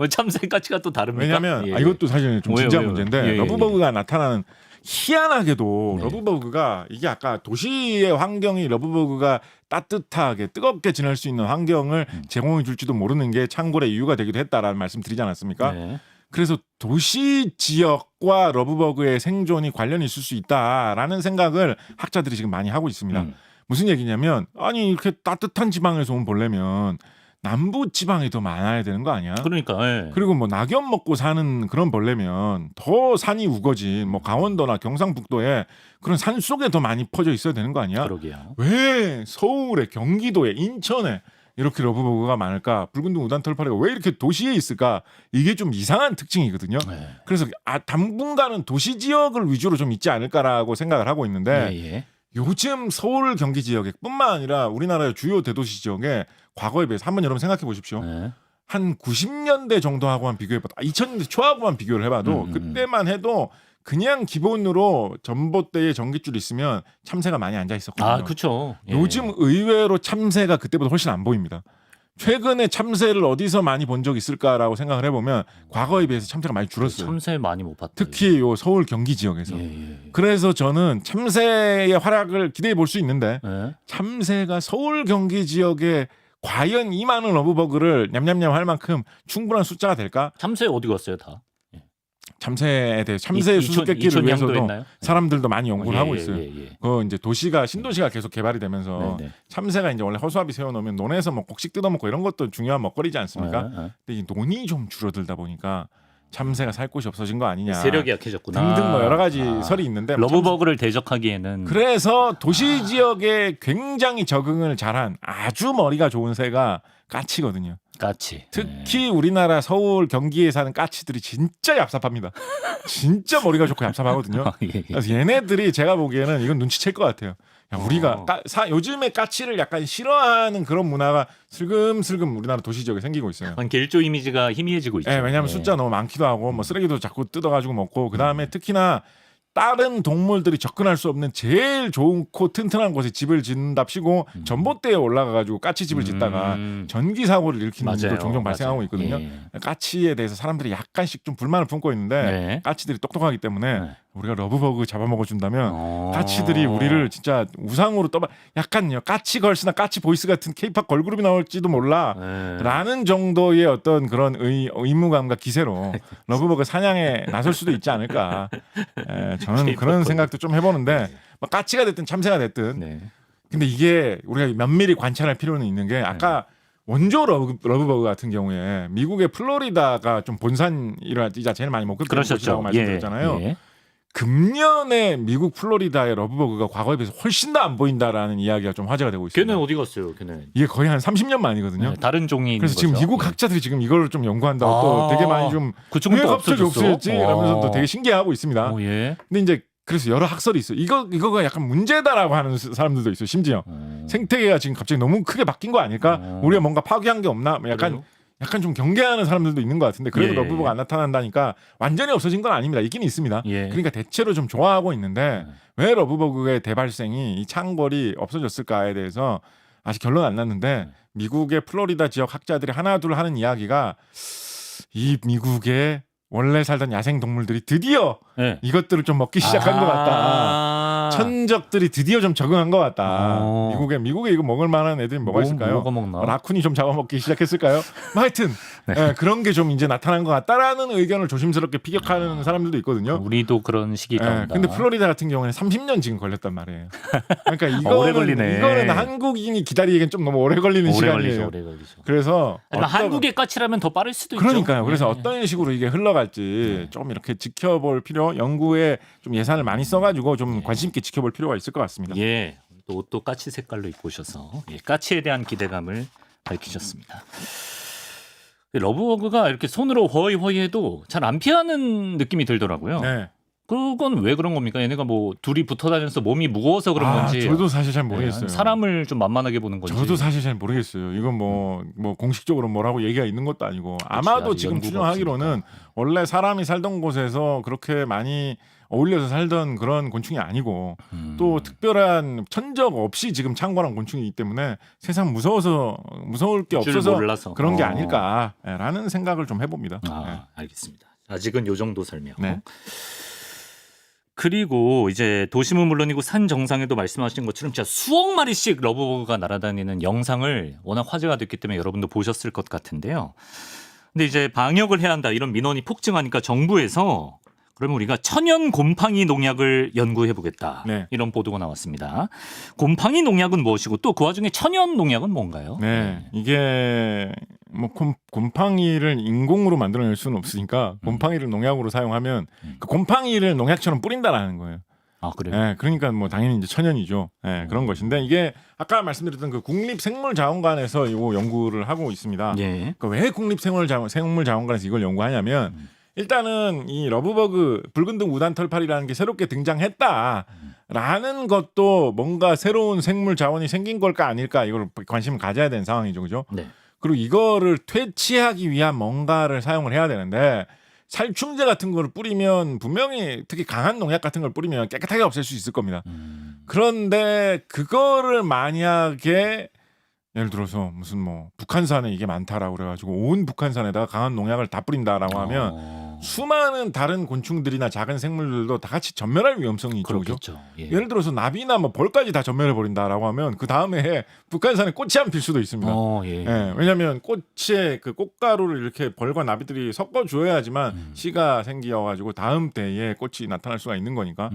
참새 까치가 또 다릅니까? 왜냐하면 이것도 사실 좀 진지한 문제인데 러브버그가 나타나는 희한하게도 러브버그가 이게 아까 도시의 환경이 러브버그가 따뜻하게 뜨겁게 지낼 수 있는 환경을 제공해 줄지도 모르는 게 창궐의 이유가 되기도 했다라는 말씀 드리지 않았습니까? 그래서 도시 지역과 러브버그의 생존이 관련이 있을 수 있다라는 생각을 학자들이 지금 많이 하고 있습니다. 무슨 얘기냐면 아니 이렇게 따뜻한 지방에서 온 벌레면 남부 지방이 더 많아야 되는 거 아니야? 그러니까. 그리고 뭐 낙엽 먹고 사는 그런 벌레면 더 산이 우거진 뭐 강원도나 경상북도에 그런 산 속에 더 많이 퍼져 있어야 되는 거 아니야? 그러게요. 왜 서울에, 경기도에, 인천에 이렇게 러브버그가 많을까? 붉은 둥 우단 털파리가 왜 이렇게 도시에 있을까? 이게 좀 이상한 특징이거든요. 그래서 당분간은 도시 지역을 위주로 좀 있지 않을까라고 생각을 하고 있는데 요즘 서울 경기 지역에 뿐만 아니라 우리나라의 주요 대도시 지역에 과거에 비해서 한번 여러분 생각해 보십시오. 한 90년대 정도하고만 비교해봐도 2000년대 초하고만 비교를 해봐도 그때만 해도 그냥 기본으로 전봇대에 전깃줄이 있으면 참새가 많이 앉아 있었거든요. 그렇죠. 요즘 의외로 참새가 그때보다 훨씬 안 보입니다. 최근에 참새를 어디서 많이 본 적 있을까라고 생각을 해보면 과거에 비해서 참새가 많이 줄었어요. 참새 많이 못 봤다. 특히 요 서울 경기 지역에서. 그래서 저는 참새의 활약을 기대해 볼 수 있는데 참새가 서울 경기 지역에 과연 이 많은 러브버그를 냠냠냠 할 만큼 충분한 숫자가 될까? 참새 어디 갔어요 다? 참새에 대해 참새 수수께끼를 위해서도 사람들도 많이 연구를 하고 있어요. 그 이제 신도시가 계속 개발이 되면서 참새가 이제 원래 허수아비 세워놓으면 논에서 뭐 곡식 뜯어먹고 이런 것도 중요한 먹거리지 않습니까? 근데 이 논이 좀 줄어들다 보니까 참새가 살 곳이 없어진 거 아니냐 세력이 약해졌구나. 등등 뭐 여러 가지 아. 설이 있는데 러브버그를 대적하기에는 그래서 도시 지역에 굉장히 적응을 잘한 아주 머리가 좋은 새가 까치거든요. 까치. 특히 우리나라 서울 경기에 사는 까치들이 진짜 얍삽합니다. 진짜 머리가 좋고 얍삽하거든요. 예, 예. 그래서 얘네들이 제가 보기에는 이건 눈치챌 것 같아요. 야, 우리가 요즘에 까치를 약간 싫어하는 그런 문화가 슬금슬금 우리나라 도시 지역에 생기고 있어요. 길조 이미지가 희미해지고 있죠. 예, 왜냐하면 숫자 너무 많기도 하고 뭐 쓰레기도 자꾸 뜯어가지고 먹고 그 다음에 특히나 다른 동물들이 접근할 수 없는 제일 좋고 튼튼한 곳에 집을 짓는답시고 전봇대에 올라가가지고 까치집을 짓다가 전기 사고를 일으키는 일도 맞아요. 종종 발생하고 맞아요. 있거든요. 예. 까치에 대해서 사람들이 약간씩 좀 불만을 품고 있는데 네. 까치들이 똑똑하기 때문에 네. 우리가 러브버그 잡아먹어준다면 어. 까치들이 우리를 진짜 우상으로 떠봐 약간요 까치 걸스나 까치 보이스 같은 케이팝 걸그룹이 나올지도 몰라 네. 라는 정도의 어떤 그런 의무감과 기세로 러브버그 사냥에 나설 수도 있지 않을까. 저는 그런 생각도 좀 해보는데 뭐 까치가 됐든 참새가 됐든 네. 근데 이게 우리가 면밀히 관찰할 필요는 있는 게 아까 원조 러브버그 같은 경우에 미국의 플로리다가 좀 본산이자 제일 많이 먹었던 곳이라고 말씀드렸잖아요. 예. 금년에 미국 플로리다의 러브버그가 과거에 비해서 훨씬 더 안 보인다라는 이야기가 좀 화제가 되고 있습니다. 걔는 어디 갔어요? 걔는 이게 거의 한 30년 만이거든요. 네, 다른 종이 그래서 지금 거죠? 미국 학자들이 지금 이거를 좀 연구한다고 또 되게 많이 좀 그 친구 왜 또 갑자기 없어졌지? 이러면서 또 되게 신기해하고 있습니다. 오, 예. 근데 이제 그래서 여러 학설이 있어요. 이거가 약간 문제다라고 하는 사람들도 있어요. 심지어 생태계가 지금 갑자기 너무 크게 바뀐 거 아닐까? 우리가 뭔가 파괴한 게 없나? 뭐 약간 좀 경계하는 사람들도 있는 것 같은데 그래도 러브버그가 안 나타난다니까 완전히 없어진 건 아닙니다. 있긴 있습니다. 예. 그러니까 대체로 좀 좋아하고 있는데 왜 러브버그의 대발생이 이 창궐이 없어졌을까에 대해서 아직 결론 안 났는데 미국의 플로리다 지역 학자들이 하나둘 하는 이야기가 이 미국의 원래 살던 야생 동물들이 드디어 네. 이것들을 좀 먹기 시작한 것 같다. 천적들이 드디어 좀 적응한 것 같다. 미국에 이거 먹을 만한 애들이 뭐가 있을까요? 뭐가 먹나? 라쿤이 좀 잡아먹기 시작했을까요? 뭐 하여튼 네. 그런 게 좀 이제 나타난 것 같다라는 의견을 조심스럽게 피격하는 사람들도 있거든요. 우리도 그런 시기가 온다. 근데 플로리다 같은 경우에는 30년 지금 걸렸단 말이에요. 그러니까 오래 걸리네. 이거는 한국인이 기다리기엔 좀 너무 오래 걸리는 시간이에요. 오래 걸리죠. 그래서 한국의 까치라면 더 빠를 수도 있죠. 그러니까요. 그래서 어떤 식으로 이게 흘러갈지 좀 이렇게 지켜볼 필요, 연구에 좀 예산을 많이 써가지고 좀 관심 있게 지켜볼 필요가 있을 것 같습니다. 예, 또 옷도 까치 색깔로 입고 오셔서 까치에 대한 기대감을 밝히셨습니다. 러브버그가 이렇게 손으로 허이허이해도 잘 안 피하는 느낌이 들더라고요. 네. 그건 왜 그런 겁니까? 얘네가 뭐 둘이 붙어 다니면서 몸이 무거워서 그런 건지. 저도 사실 잘 모르겠어요. 사람을 좀 만만하게 보는 건지. 저도 사실 잘 모르겠어요. 이건 뭐 공식적으로 뭐라고 얘기가 있는 것도 아니고 아마도 지금 추정하기로는 원래 사람이 살던 곳에서 그렇게 많이 어울려서 살던 그런 곤충이 아니고 또 특별한 천적 없이 지금 창궐한 곤충이기 때문에 세상 무서울 게 없어서 몰라서. 그런 게 아닐까라는 생각을 좀 해봅니다. 알겠습니다. 아직은 요 정도 설명. 네. 그리고 이제 도심은 물론이고 산 정상에도 말씀하신 것처럼 진짜 수억 마리씩 러브버그가 날아다니는 영상을 워낙 화제가 됐기 때문에 여러분도 보셨을 것 같은데요. 근데 이제 방역을 해야 한다 이런 민원이 폭증하니까 정부에서 그러면 우리가 천연 곰팡이 농약을 연구해 보겠다. 네. 이런 보도가 나왔습니다. 곰팡이 농약은 무엇이고 또 그 와중에 천연 농약은 뭔가요? 네, 이게 뭐 곰팡이를 인공으로 만들어낼 수는 없으니까 곰팡이를 농약으로 사용하면 그 곰팡이를 농약처럼 뿌린다라는 거예요. 아 그래요? 네, 그러니까 뭐 당연히 이제 천연이죠. 네, 그런 것인데 이게 아까 말씀드렸던 그 국립생물자원관에서 이거 연구를 하고 있습니다. 예. 그러니까 왜 국립생물자원관에서 이걸 연구하냐면 일단은 이 러브버그 붉은등 우단털파리라는 게 새롭게 등장했다라는 것도 뭔가 새로운 생물 자원이 생긴 걸까 아닐까 이걸 관심을 가져야 되는 상황이죠, 그죠? 네. 그리고 이거를 퇴치하기 위한 뭔가를 사용을 해야 되는데 살충제 같은 거를 뿌리면 분명히 특히 강한 농약 같은 걸 뿌리면 깨끗하게 없앨 수 있을 겁니다. 그런데 그거를 만약에 예를 들어서 무슨 뭐 북한산에 이게 많다라고 그래가지고 온 북한산에다가 강한 농약을 다 뿌린다라고 하면 수많은 다른 곤충들이나 작은 생물들도 다 같이 전멸할 위험성이 있죠. 그렇겠죠. 예. 예를 들어서 나비나 뭐 벌까지 다 전멸해 버린다라고 하면 그 다음에 북한산에 꽃이 안 필 수도 있습니다. 예. 예, 왜냐하면 꽃에 그 꽃가루를 이렇게 벌과 나비들이 섞어 줘야지만 씨가 생겨가지고 다음 때에 꽃이 나타날 수가 있는 거니까.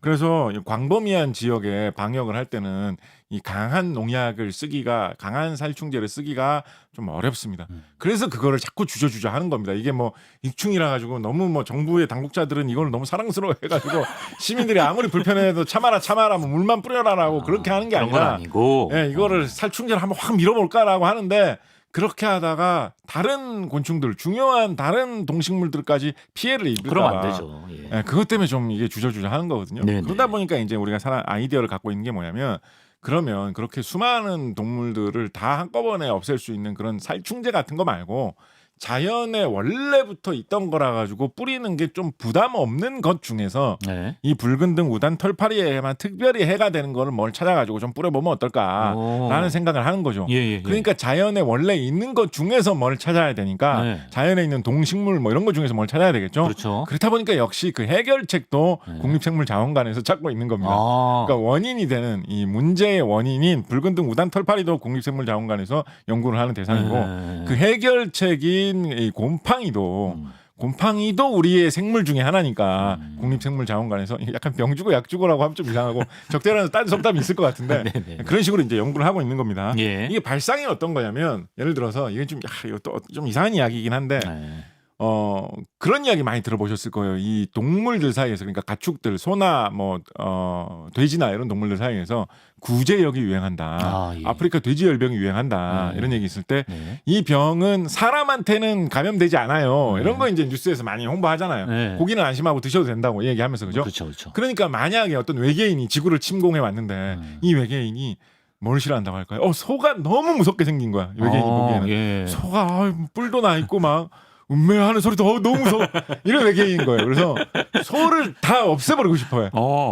그래서 광범위한 지역에 방역을 할 때는 이 강한 농약을 쓰기가 강한 살충제를 쓰기가 좀 어렵습니다. 그래서 그거를 자꾸 주저주저 하는 겁니다. 이게 뭐 익충이라 가지고 너무 뭐 정부의 당국자들은 이걸 너무 사랑스러워 해가지고 시민들이 아무리 불편해도 참아라 뭐 물만 뿌려라라고 그렇게 하는 게 그런 건 아니라 아니고 예, 이거를 살충제를 한번 확 밀어볼까라고 하는데 그렇게 하다가 다른 곤충들 중요한 다른 동식물들까지 피해를 입을까 그럼 봐 안 되죠. 예. 예, 그것 때문에 좀 이게 주저주저 하는 거거든요. 네네. 그러다 보니까 이제 우리가 아이디어를 갖고 있는 게 뭐냐면 그러면 그렇게 수많은 동물들을 다 한꺼번에 없앨 수 있는 그런 살충제 같은 거 말고 자연에 원래부터 있던 거라 가지고 뿌리는 게 좀 부담 없는 것 중에서 네. 이 붉은 등 우단 털파리에만 특별히 해가 되는 거를 뭘 찾아가지고 좀 뿌려보면 어떨까라는 생각을 하는 거죠. 예. 그러니까 자연에 원래 있는 것 중에서 뭘 찾아야 되니까 네. 자연에 있는 동식물 뭐 이런 것 중에서 뭘 찾아야 되겠죠. 그렇죠. 그렇다 보니까 역시 그 해결책도 네. 국립생물자원관에서 찾고 있는 겁니다. 아. 그러니까 원인이 되는 이 문제의 원인인 붉은 등 우단 털파리도 국립생물자원관에서 연구를 하는 대상이고 네. 그 해결책인 이 곰팡이도 우리의 생물 중에 하나니까 국립생물자원관에서 약간 병 주고 약 주고라고 하면 좀 이상하고 적절한 딴 속담이 있을 것 같은데 네네. 그런 식으로 이제 연구를 하고 있는 겁니다. 예. 이게 발상이 어떤 거냐면 예를 들어서 이게 이것도 좀 이상한 이야기이긴 한데 네. 그런 이야기 많이 들어보셨을 거예요. 이 동물들 사이에서 그러니까 가축들 소나 뭐 돼지나 이런 동물들 사이에서 구제역이 유행한다. 아, 예. 아프리카 돼지열병이 유행한다. 이런 얘기 있을 때 이 네. 병은 사람한테는 감염되지 않아요. 이런 거 이제 뉴스에서 많이 홍보하잖아요. 네. 고기는 안심하고 드셔도 된다고 얘기하면서 그죠? 그렇죠. 그러니까 만약에 어떤 외계인이 지구를 침공해 왔는데 이 외계인이 뭘 싫어한다고 할까요? 소가 너무 무섭게 생긴 거야. 외계인이 보기에는. 예. 소가 뿔도 나 있고 막 음메하는 소리도 너무 무서워. 이런 외계인인 거예요. 그래서 소를 다 없애버리고 싶어요.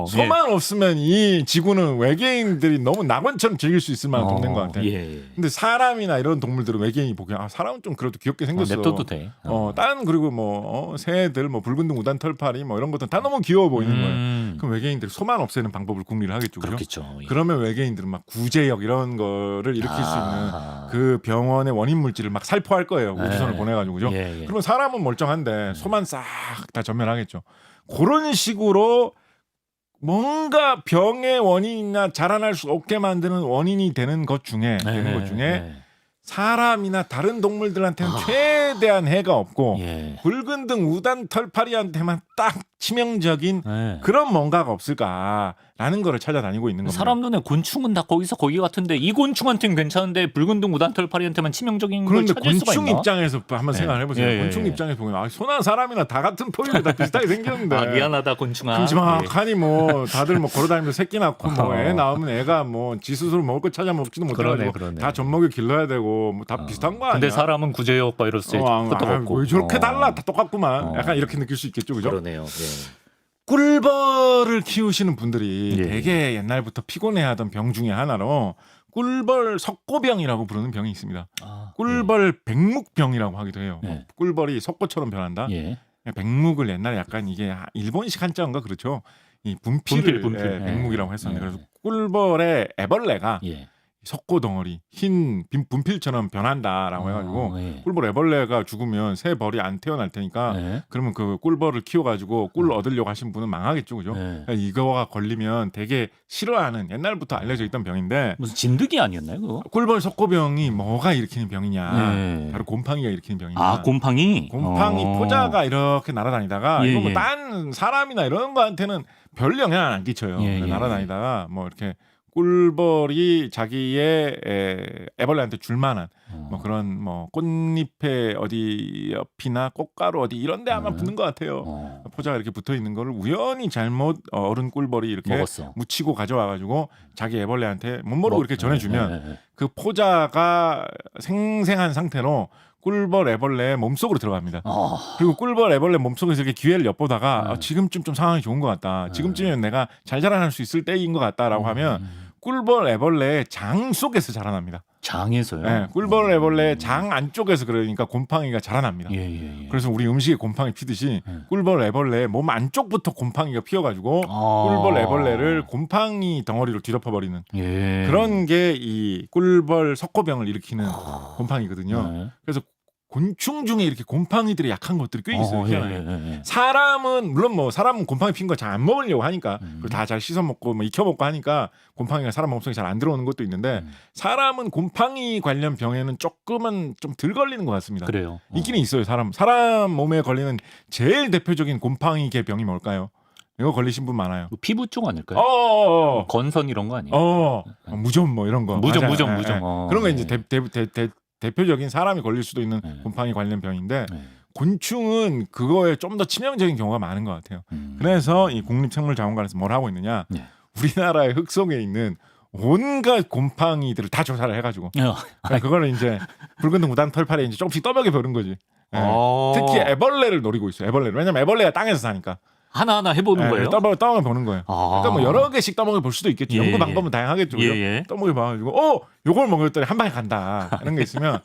소만 없으면 이 지구는 외계인들이 너무 낙원처럼 즐길 수 있을 만한 동네인 것 같아요. 예. 근데 사람이나 이런 동물들은 외계인이 보기엔 사람은 좀 그래도 귀엽게 생겼어. 냅둬도 돼. 다른 그리고 뭐 새들 뭐 붉은 등 우단 털파리 뭐 이런 것들은 다 너무 귀여워 보이는 거예요. 그럼 외계인들이 소만 없애는 방법을 궁리를 하겠죠. 그죠? 그렇겠죠. 예. 그러면 외계인들은 막 구제역 이런 거를 일으킬 수 있는 아. 그 병원의 원인 물질을 막 살포할 거예요. 우주선을 네. 보내가지고 그죠? 예. 그러면 사람은 멀쩡한데 소만 싹 다 전멸하겠죠. 그런 식으로 뭔가 병의 원인이나 자라날 수 없게 만드는 원인이 되는 것 중에 사람이나 다른 동물들한테는 최대한 해가 없고 예. 붉은 등 우단 털파리한테만 딱 치명적인 예. 그런 뭔가가 없을까라는 거를 찾아다니고 있는 겁니다. 사람 눈에 곤충은 다 거기서 거기 같은데 이 곤충한테는 괜찮은데 붉은 등 우단털파리한테만 치명적인 걸 그런데 찾을 수가 곤충 있나? 입장에서 한번 생각을 해보세요. 예. 곤충 입장에서 보면 소나 사람이나 다 같은 포유류 다 비슷하게 생겼는데 미안하다 곤충아. 큼지막하니 뭐 다들 뭐 걸어다니면서 새끼 낳고 뭐 애 낳으면 애가 뭐 지 스스로 먹을 거 찾아 먹지도 못해가지고 그러네. 다 젖먹여 길러야 되고 뭐 다 비슷한 거 아니야? 근데 사람은 구제역 바이러스에 끄떡없고. 왜 저렇게 달라? 다 똑같구만. 약간 이렇게 느낄 수 있겠죠, 그죠? 그러네요. 예. 꿀벌을 키우시는 분들이 예. 되게 옛날부터 피곤해하던 병 중에 하나로 꿀벌 석고병이라고 부르는 병이 있습니다. 꿀벌 백묵병이라고 하기도 해요. 예. 꿀벌이 석고처럼 변한다. 예. 백묵을 옛날에 약간 이게 일본식 한자인가 그렇죠. 이 분필을 분필. 백묵이라고 했었는데 예. 그래서 꿀벌의 애벌레가 예. 석고 덩어리 흰 분필처럼 변한다라고 해가지고 예. 꿀벌 애벌레가 죽으면 새 벌이 안 태어날 테니까 예. 그러면 그 꿀벌을 키워가지고 꿀 얻으려고 하신 분은 망하겠죠, 그죠? 예. 이거가 걸리면 되게 싫어하는 옛날부터 알려져 있던 병인데 무슨 진드기 아니었나요, 그거? 꿀벌 석고병이 뭐가 일으키는 병이냐? 예. 바로 곰팡이가 일으키는 병이냐? 곰팡이. 곰팡이 포자가 이렇게 날아다니다가 예, 이거 뭐 예. 딴 사람이나 이런 거한테는 별 영향 안 끼쳐요. 예, 예, 날아다니다가 뭐 이렇게 꿀벌이 자기의 애벌레한테 줄만한 뭐 그런 뭐 꽃잎에 어디 옆이나 꽃가루 어디 이런데 아마 붙는 것 같아요. 포자가 이렇게 붙어 있는 거를 우연히 잘못 어른 꿀벌이 이렇게 먹었어. 묻히고 가져와가지고 자기 애벌레한테 못 모르고 이렇게 전해주면 예. 그 포자가 생생한 상태로 꿀벌 애벌레의 몸속으로 들어갑니다. 그리고 꿀벌 애벌레 몸속에서 이렇게 기회를 엿보다가 지금쯤 좀 상황이 좋은 것 같다. 지금쯤이면 내가 잘 자라날 수 있을 때인 것 같다라고 하면 꿀벌 애벌레의 장 속에서 자라납니다. 장에서요? 네, 꿀벌 애벌레의 장 안쪽에서 그러니까 곰팡이가 자라납니다. 예. 그래서 우리 음식에 곰팡이 피듯이 꿀벌 애벌레의 몸 안쪽부터 곰팡이가 피어가지고 아. 꿀벌 애벌레를 곰팡이 덩어리로 뒤덮어버리는 예. 그런 게 이 꿀벌 석고병을 일으키는 곰팡이거든요. 네. 그래서 곤충 중에 이렇게 곰팡이들이 약한 것들이 꽤 있어요. 예. 사람은 물론 뭐 사람은 곰팡이 핀 거 잘 안 먹으려고 하니까 그걸 다 잘 씻어 먹고 뭐 익혀 먹고 하니까 곰팡이가 사람 몸속에 잘 안 들어오는 것도 있는데 사람은 곰팡이 관련 병에는 조금은 좀 덜 걸리는 것 같습니다. 그래요. 있기는 있어요. 사람 몸에 걸리는 제일 대표적인 곰팡이계 병이 뭘까요? 이거 걸리신 분 많아요. 피부 쪽 아닐까요? 건선 이런 거 아니에요? 무좀 뭐 이런 거. 무좀. 그런 거 이제 대표적인 사람이 걸릴 수도 있는 곰팡이 관련 병인데 곤충은 그거에 좀 더 치명적인 경우가 많은 것 같아요. 그래서 이 국립생물자원관에서 뭘 하고 있느냐? 우리나라의 흙 속에 있는 온갖 곰팡이들을 다 조사를 해가지고 그거를 이제 붉은 등 무단 털파리에 이제 조금씩 떠먹여 보는 거지. 특히 애벌레를 노리고 있어요. 애벌레를. 왜냐면 애벌레가 땅에서 사니까. 하나하나 해보는 거예요? 떠먹여 보는 거예요. 그러니까 뭐 여러 개씩 떠먹여 볼 수도 있겠죠. 연구 방법은 다양하겠죠. 떠먹여 봐가지고 요걸 먹였더니 한 방에 간다. 이런 게 있으면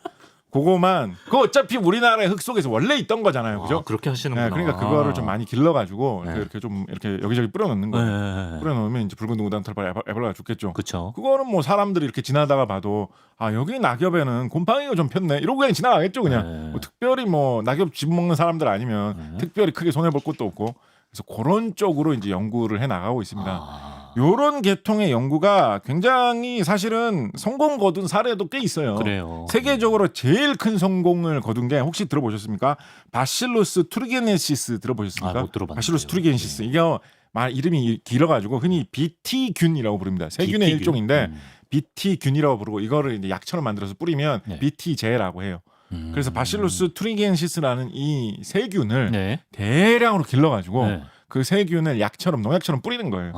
그거 어차피 우리나라의 흙 속에서 원래 있던 거잖아요. 그죠? 그렇게 하시는구나. 그러니까 그거를 좀 많이 길러가지고 이렇게 좀 이렇게 여기저기 뿌려놓는 거예요. 뿌려놓으면 이제 붉은 동우단 털파리 애벌레가 죽겠죠. 그렇죠. 그거는 뭐 사람들이 이렇게 지나다가 봐도 여기 낙엽에는 곰팡이가 좀 폈네. 이러고 그냥 지나가겠죠. 그냥 뭐 특별히 뭐 낙엽 집먹는 사람들 아니면 특별히 크게 손해 볼 것도 없고. 그래서 그런 쪽으로 이제 연구를 해 나가고 있습니다. 요런 계통의 연구가 굉장히 사실은 성공 거둔 사례도 꽤 있어요. 그래요. 세계적으로 제일 큰 성공을 거둔 게 혹시 들어보셨습니까? 바실루스 투리겐시스 들어보셨습니까? 못 들어봤는데요. 바실루스 투리겐시스. 이게 이름이 길어가지고 흔히 BT균이라고 부릅니다. 세균의 BT균? 일종인데 BT균이라고 부르고 이거를 이제 약처럼 만들어서 뿌리면 BT제라고 해요. 그래서 바실루스 투리겐시스라는 이 세균을 대량으로 길러가지고 그 세균을 약처럼 농약처럼 뿌리는 거예요.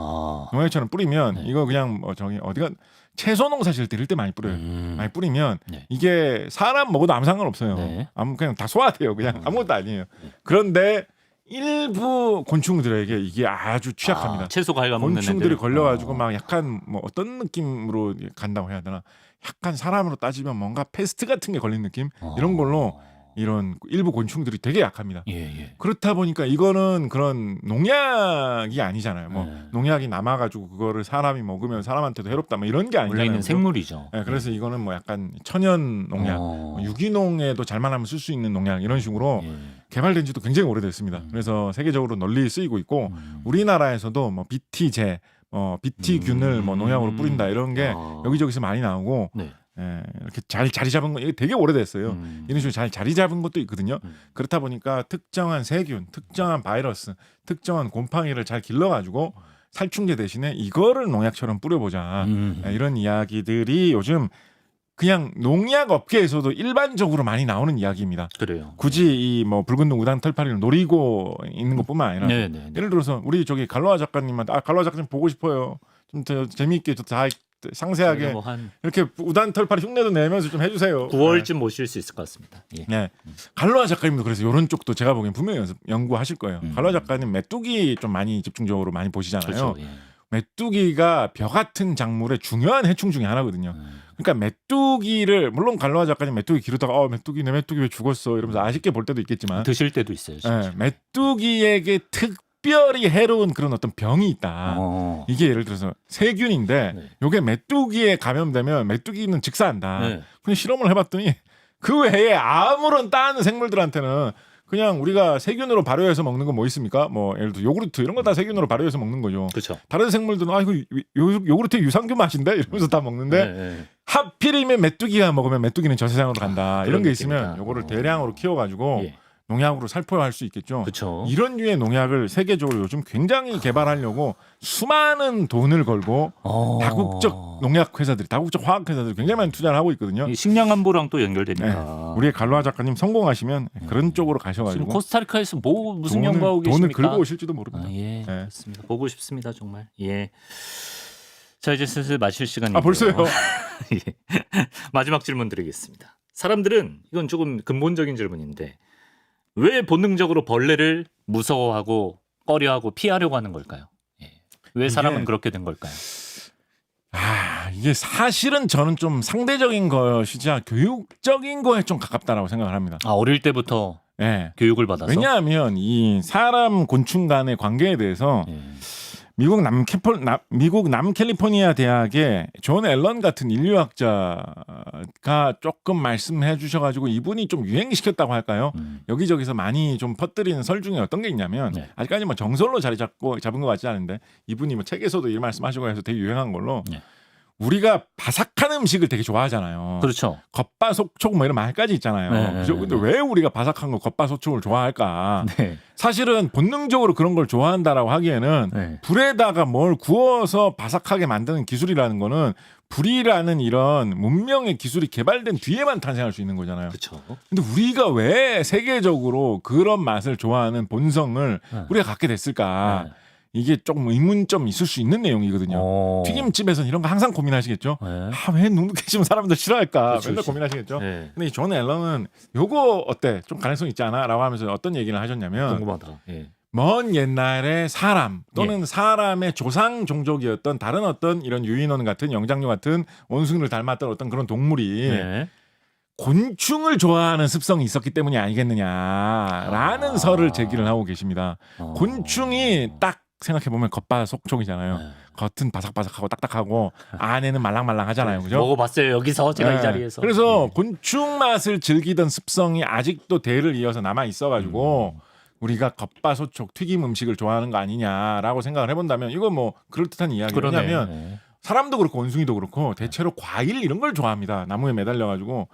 농약처럼 뿌리면 이거 그냥 뭐 어디가 채소 농사 질 때 이럴 때 많이 뿌려요. 많이 뿌리면 이게 사람 먹어도 아무 상관없어요. 그냥 다 소화돼요. 그냥 아무것도 아니에요. 그런데 일부 곤충들에게 이게 아주 취약합니다. 채소 과일과 먹는 곤충들이 걸려가지고 막 약간 뭐 어떤 느낌으로 간다고 해야 되나? 약간 사람으로 따지면 뭔가 패스트 같은 게 걸린 느낌 이런 걸로 이런 일부 곤충들이 되게 약합니다. 그렇다 보니까 이거는 그런 농약이 아니잖아요. 뭐 농약이 남아가지고 그거를 사람이 먹으면 사람한테도 해롭다 뭐 이런 게 아니잖아요. 원래 있는 생물이죠. 그래서 이거는 뭐 약간 천연 농약, 유기농에도 잘만하면 쓸 수 있는 농약 이런 식으로 개발된 지도 굉장히 오래됐습니다. 그래서 세계적으로 널리 쓰이고 있고 우리나라에서도 뭐 BT제, BT균을 뭐 농약으로 뿌린다 이런 게 여기저기서 많이 나오고 이렇게 자리 잡은 거 이게 되게 오래됐어요. 이런 식으로 잘 자리 잡은 것도 있거든요. 그렇다 보니까 특정한 세균, 특정한 바이러스, 특정한 곰팡이를 잘 길러가지고 살충제 대신에 이거를 농약처럼 뿌려보자. 이런 이야기들이 요즘 그냥 농약 업계에서도 일반적으로 많이 나오는 이야기입니다. 그래요. 굳이 이 뭐 붉은 등 우단 털파리를 노리고 있는 것뿐만 아니라 예를 들어서 우리 저기 갈로아 작가님한테 갈로아 작가님 보고 싶어요. 좀 더 재미있게 다 상세하게 뭐 이렇게 우단 털파리 흉내도 내면서 좀 해주세요. 9월쯤 모실 수 있을 것 같습니다. 갈로아 작가님도 그래서 이런 쪽도 제가 보기엔 분명히 연구하실 거예요. 갈로아 작가님 메뚜기 좀 많이 집중적으로 많이 보시잖아요. 그렇죠. 메뚜기가 벼 같은 작물의 중요한 해충 중에 하나거든요. 그러니까 메뚜기를 물론 갈로아 작가님 메뚜기 기르다가 내 메뚜기 왜 죽었어 이러면서 아쉽게 볼 때도 있겠지만 드실 때도 있어요. 메뚜기에게 특별히 해로운 그런 어떤 병이 있다. 이게 예를 들어서 세균인데 이게 메뚜기에 감염되면 메뚜기는 직사한다. 그냥 실험을 해봤더니 그 외에 아무런 다른 생물들한테는 그냥 우리가 세균으로 발효해서 먹는 건 뭐 있습니까? 뭐 예를 들어 요구르트 이런 거 다 세균으로 발효해서 먹는 거죠. 그렇죠. 다른 생물들은 이거 요구르트 유산균 맛인데 이러면서 다 먹는데 하필이면 메뚜기가 먹으면 메뚜기는 저 세상으로 간다. 이런 게 있으면 요거를 대량으로 키워가지고 농약으로 살포할 수 있겠죠. 그쵸. 이런 류의 농약을 세계적으로 요즘 굉장히 개발하려고 수많은 돈을 걸고 다국적 농약 회사들이, 다국적 화학 회사들이 굉장히 많이 투자를 하고 있거든요. 식량 안보랑 또 연결되니까. 우리의 갈로아 작가님 성공하시면 그런 쪽으로 가셔가지고 지금 코스타리카에서 무슨 연구하고 돈을 계십니까? 긁어 오실지도 모릅니다. 그렇습니다. 보고 싶습니다, 정말. 자, 이제 슬슬 마칠 시간이고요. 벌써요? 마지막 질문 드리겠습니다. 사람들은 이건 조금 근본적인 질문인데 왜 본능적으로 벌레를 무서워하고 꺼려하고 피하려고 하는 걸까요? 왜 사람은 그렇게 된 걸까요? 이게 사실은 저는 좀 상대적인 것이지 교육적인 거에 좀 가깝다라고 생각을 합니다. 어릴 때부터 교육을 받아서? 왜냐하면 이 사람 곤충 간의 관계에 대해서 미국 남캘리포니아 대학의 존 앨런 같은 인류학자가 조금 말씀해 주셔가지고 이분이 좀 유행시켰다고 할까요? 여기저기서 많이 좀 퍼뜨리는 설 중에 어떤 게 있냐면 네. 아직까지 뭐 정설로 자리 잡은 것 같지 않은데 이분이 뭐 책에서도 이 말씀하시고 해서 되게 유행한 걸로 네. 우리가 바삭한 음식을 되게 좋아하잖아요. 그렇죠. 겉바속촉 뭐 이런 말까지 있잖아요. 네, 그죠? 근데 왜 우리가 바삭한 거 겉바속촉을 좋아할까? 네. 사실은 본능적으로 그런 걸 좋아한다라고 하기에는 네. 불에다가 뭘 구워서 바삭하게 만드는 기술이라는 거는 불이라는 이런 문명의 기술이 개발된 뒤에만 탄생할 수 있는 거잖아요. 그렇죠. 근데 우리가 왜 세계적으로 그런 맛을 좋아하는 본성을 네. 우리가 갖게 됐을까? 네. 이게 조금 의문점 있을 수 있는 내용이거든요. 튀김집에서는 이런 거 항상 고민하시겠죠. 네. 왜 눅눅해지면 사람들 싫어할까? 그렇죠, 맨날 그렇죠. 고민하시겠죠. 네. 근데 이 존 앨런은 요거 어때? 좀 가능성 있지 않아? 라고 하면서 어떤 얘기를 하셨냐면 궁금하다. 예. 먼 옛날에 사람 또는 사람의 조상 종족이었던 다른 어떤 이런 유인원 같은 영장류 같은 원숭이를 닮았던 어떤 그런 동물이 네. 곤충을 좋아하는 습성이 있었기 때문이 아니겠느냐라는 설을 제기를 하고 계십니다. 곤충이 딱 생각해보면 겉바속촉이잖아요. 네. 겉은 바삭바삭하고 딱딱하고 안에는 말랑말랑하잖아요. 그죠? 먹어봤어요. 여기서 제가 네. 이 자리에서. 그래서 곤충 맛을 즐기던 습성이 아직도 대를 이어서 남아 있어가지고 우리가 겉바속촉 튀김 음식을 좋아하는 거 아니냐라고 생각을 해본다면 이거 뭐 그럴듯한 이야기예요. 그러네. 왜냐하면 네. 사람도 그렇고 원숭이도 그렇고 대체로 과일 이런 걸 좋아합니다. 나무에 매달려가지고.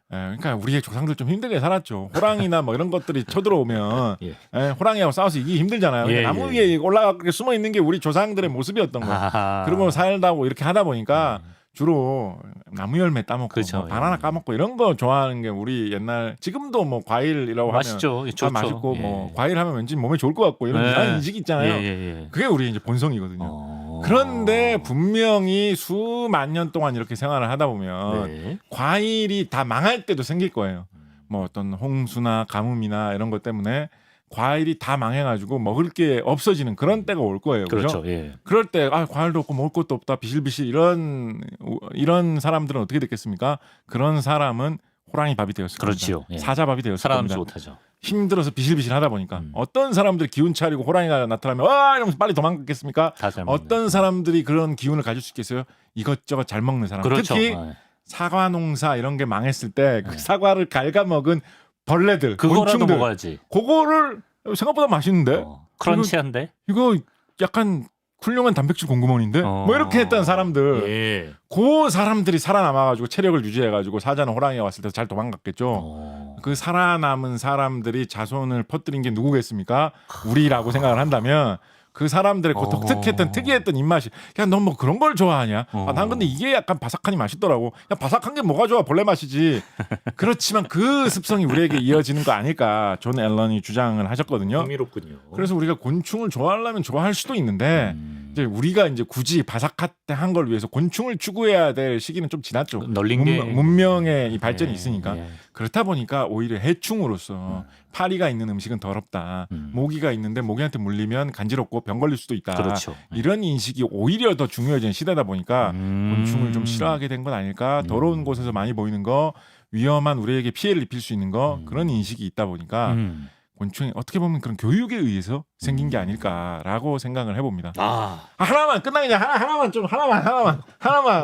그러니까 우리의 조상들 좀 힘들게 살았죠. 호랑이나 뭐 이런 것들이 쳐들어오면 예. 호랑이하고 싸워서 이기기 힘들잖아요. 그러니까 예, 나무 예, 위에 올라가 숨어 있는 게 우리 조상들의 모습이었던 거예요. 아하. 그리고 살다고 이렇게 하다 보니까 주로 나무 열매 따먹고 그렇죠. 뭐 바나나 예. 까먹고 이런 거 좋아하는 게 우리 옛날 지금도 뭐 과일이라고 맛있죠. 하면 좋죠. 다 맛있고 예. 뭐 과일 하면 왠지 몸에 좋을 것 같고 이런 예. 이상한 인식이 있잖아요. 예, 예, 예. 그게 우리 이제 본성이거든요. 그런데 분명히 수만 년 동안 이렇게 생활을 하다 보면 네. 과일이 다 망할 때도 생길 거예요. 뭐 어떤 홍수나 가뭄이나 이런 것 때문에 과일이 다 망해가지고 먹을 게 없어지는 그런 때가 올 거예요. 그렇죠. 그죠? 예. 그럴 때 과일도 없고 먹을 것도 없다 비실비실 이런 사람들은 어떻게 됐겠습니까? 그런 사람은 호랑이 밥이 되었을 겁니다. 그렇지요. 예. 사자 밥이 되었을 살아남지 겁니다. 못하죠. 힘들어서 비실비실 하다 보니까 어떤 사람들이 기운 차리고 호랑이가 나타나면 이러면서 빨리 도망갔겠습니까? 다 잘 먹는. 어떤 사람들이 그런 기운을 가질 수 있겠어요? 이것저것 잘 먹는 사람. 그렇죠. 특히 예. 사과 농사 이런 게 망했을 때 그 사과를 갉아먹은 벌레들, 그거라도 곤충들, 먹어야지. 그거를 생각보다 맛있는데 크런치한데. 이거 약간 훌륭한 단백질 공급원인데 뭐 이렇게 했던 사람들 예. 그 사람들이 살아남아가지고 체력을 유지해가지고 사자는 호랑이가 왔을 때 잘 도망갔겠죠. 그 살아남은 사람들이 자손을 퍼뜨린 게 누구겠습니까? 우리라고 생각을 한다면 그 사람들의 그 독특했던 특이했던 입맛이 야 넌 뭐 그런 걸 좋아하냐? 난 근데 이게 약간 바삭하니 맛있더라고. 야 바삭한 게 뭐가 좋아? 벌레 맛이지. 그렇지만 그 습성이 우리에게 이어지는 거 아닐까? 존 앨런이 주장을 하셨거든요. 흥미롭군요. 그래서 우리가 곤충을 좋아하려면 좋아할 수도 있는데 이제 우리가 이제 굳이 바삭한 걸 위해서 곤충을 추구해야 될 시기는 좀 지났죠. 널린 게 문명의 이 발전이 예, 있으니까. 예. 그렇다 보니까 오히려 해충으로서 파리가 있는 음식은 더럽다. 모기가 있는데 모기한테 물리면 간지럽고 병 걸릴 수도 있다. 그렇죠. 이런 인식이 오히려 더 중요해진 시대다 보니까 곤충을 좀 싫어하게 된 건 아닐까. 더러운 곳에서 많이 보이는 거, 위험한 우리에게 피해를 입힐 수 있는 거 그런 인식이 있다 보니까 곤충이 어떻게 보면 그런 교육에 의해서 생긴 게 아닐까라고 생각을 해봅니다. 하나만 끝나기 전에 하나만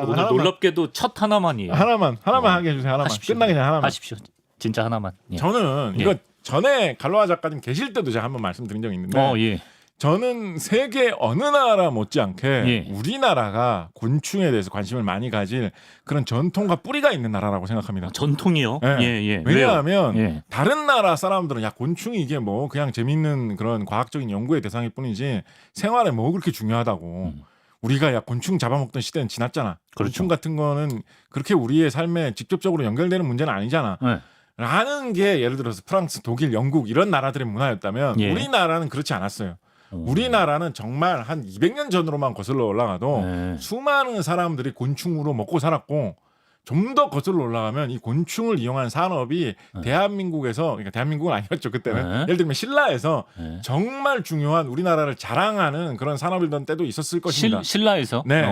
오늘 놀랍게도 첫 하나만이에요. 하나만 하게 해주세요. 하나만 하십시오. 끝나기 전에 하나만. 하십시오. 진짜 하나만. 예. 저는 예. 이거 전에 갈로아 작가님 계실 때도 제가 한번 말씀드린 적이 있는데 예. 저는 세계 어느 나라 못지않게 예. 우리나라가 곤충에 대해서 관심을 많이 가질 그런 전통과 뿌리가 있는 나라라고 생각합니다. 전통이요? 예. 예. 왜냐하면 예. 다른 나라 사람들은 야 곤충이 이게 뭐 그냥 재밌는 그런 과학적인 연구의 대상일 뿐이지 생활에 뭐 그렇게 중요하다고. 우리가 야 곤충 잡아먹던 시대는 지났잖아. 그렇죠. 곤충 같은 거는 그렇게 우리의 삶에 직접적으로 연결되는 문제는 아니잖아. 예. 라는 게 예를 들어서 프랑스, 독일, 영국 이런 나라들의 문화였다면 예. 우리나라는 그렇지 않았어요. 우리나라는 정말 한 200년 전으로만 거슬러 올라가도 네. 수많은 사람들이 곤충으로 먹고 살았고 좀 더 거슬러 올라가면 이 곤충을 이용한 산업이 대한민국에서 그러니까 대한민국은 아니었죠 그때는 네. 예를 들면 신라에서 네. 정말 중요한 우리나라를 자랑하는 그런 산업이던 때도 있었을 것입니다. 신라에서? 네.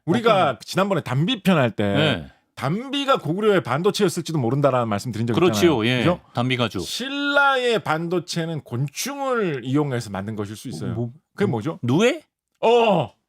우리가 지난번에 담비편 할 때 네. 담비가 고구려의 반도체였을지도 모른다라는 말씀 드린 적 그렇지요. 있잖아요. 예. 그죠? 담비가죽. 신라의 반도체는 곤충을 이용해서 만든 것일 수 있어요. 그게 뭐죠? 누에?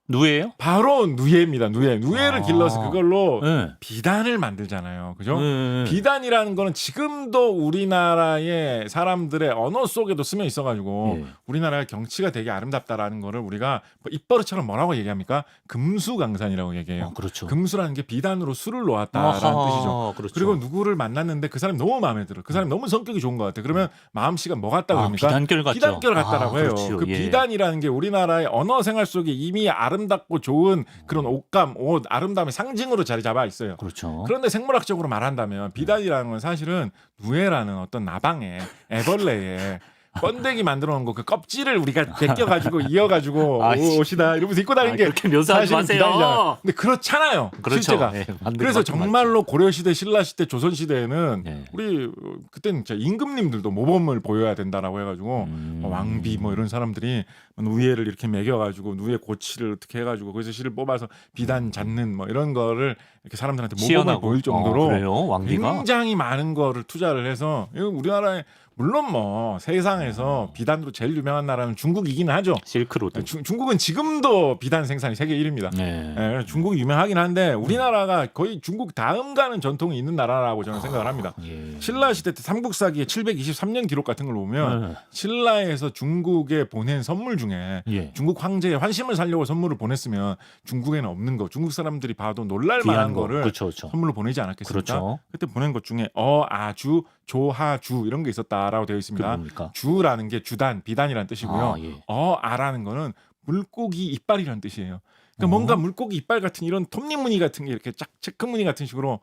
누에요? 바로 누에입니다. 누에를 길러서 그걸로 네. 비단을 만들잖아요. 그죠? 네. 비단이라는 거는 지금도 우리나라의 사람들의 언어 속에도 스며 있어가지고 예. 우리나라의 경치가 되게 아름답다라는 거를 우리가 뭐 입버릇처럼 뭐라고 얘기합니까? 금수강산이라고 얘기해요. 그렇죠. 금수라는 게 비단으로 술을 놓았다라는 뜻이죠. 그렇죠. 그리고 누구를 만났는데 그 사람이 너무 마음에 들어. 그 사람이 너무 성격이 좋은 것 같아. 그러면 마음씨가 뭐 같다 그럽니까? 비단결 같죠. 비단결 같다라고 해요. 그렇죠. 그 예. 비단이라는 게 우리나라의 언어 생활 속에 이미 아름답고 좋은 그런 옷감, 옷, 아름다움의 상징으로 자리 잡아 있어요. 그렇죠. 그런데 생물학적으로 말한다면 비단이라는 건 사실은 누에라는 어떤 나방에 애벌레에 번데기 만들어 놓은 거 그 껍질을 우리가 벗겨 가지고 이어 가지고 옷이다 이러면서 입고 다니는 게 그렇게 묘사하지 사실은 마세요. 비단이잖아요. 근데 그렇잖아요. 그렇죠. 실제가. 예, 그래서 정말로 고려 시대, 신라 시대, 조선 시대에는 예. 우리 그때는 진짜 임금님들도 모범을 보여야 된다라고 해가지고 왕비 뭐 이런 사람들이 누에를 이렇게 매겨가지고 누에 고치를 어떻게 해가지고 거기서 실을 뽑아서 비단 잡는 뭐 이런 거를 이렇게 사람들한테 모범을 시연하고. 보일 정도로 그래요? 왕비가? 굉장히 많은 거를 투자를 해서 이거 우리나라에 물론 뭐 세상에서 비단으로 제일 유명한 나라는 중국이긴 하죠. 실크로드. 중국은 지금도 비단 생산이 세계 1위입니다. 네. 예, 중국이 유명하긴 한데 우리나라가 거의 중국 다음 가는 전통이 있는 나라라고 저는 생각을 합니다. 예. 신라 시대 때 삼국사기의 723년 기록 같은 걸 보면 네. 신라에서 중국에 보낸 선물 중에 예. 중국 황제의 환심을 살려고 선물을 보냈으면 중국에는 없는 거, 중국 사람들이 봐도 놀랄 귀한 만한 거. 거를 그렇죠, 그렇죠. 선물로 보내지 않았겠습니까? 그렇죠. 그때 보낸 것 중에 아주, 조하주 이런 게 있었다라고 되어 그게 있습니다. 뭡니까? 주라는 게 주단, 비단이라는 뜻이고요. 예. 아라는 거는 물고기 이빨이라는 뜻이에요. 그러니까 뭔가 물고기 이빨 같은 이런 톱니무늬 같은 게 이렇게 쫙 체크무늬 같은 식으로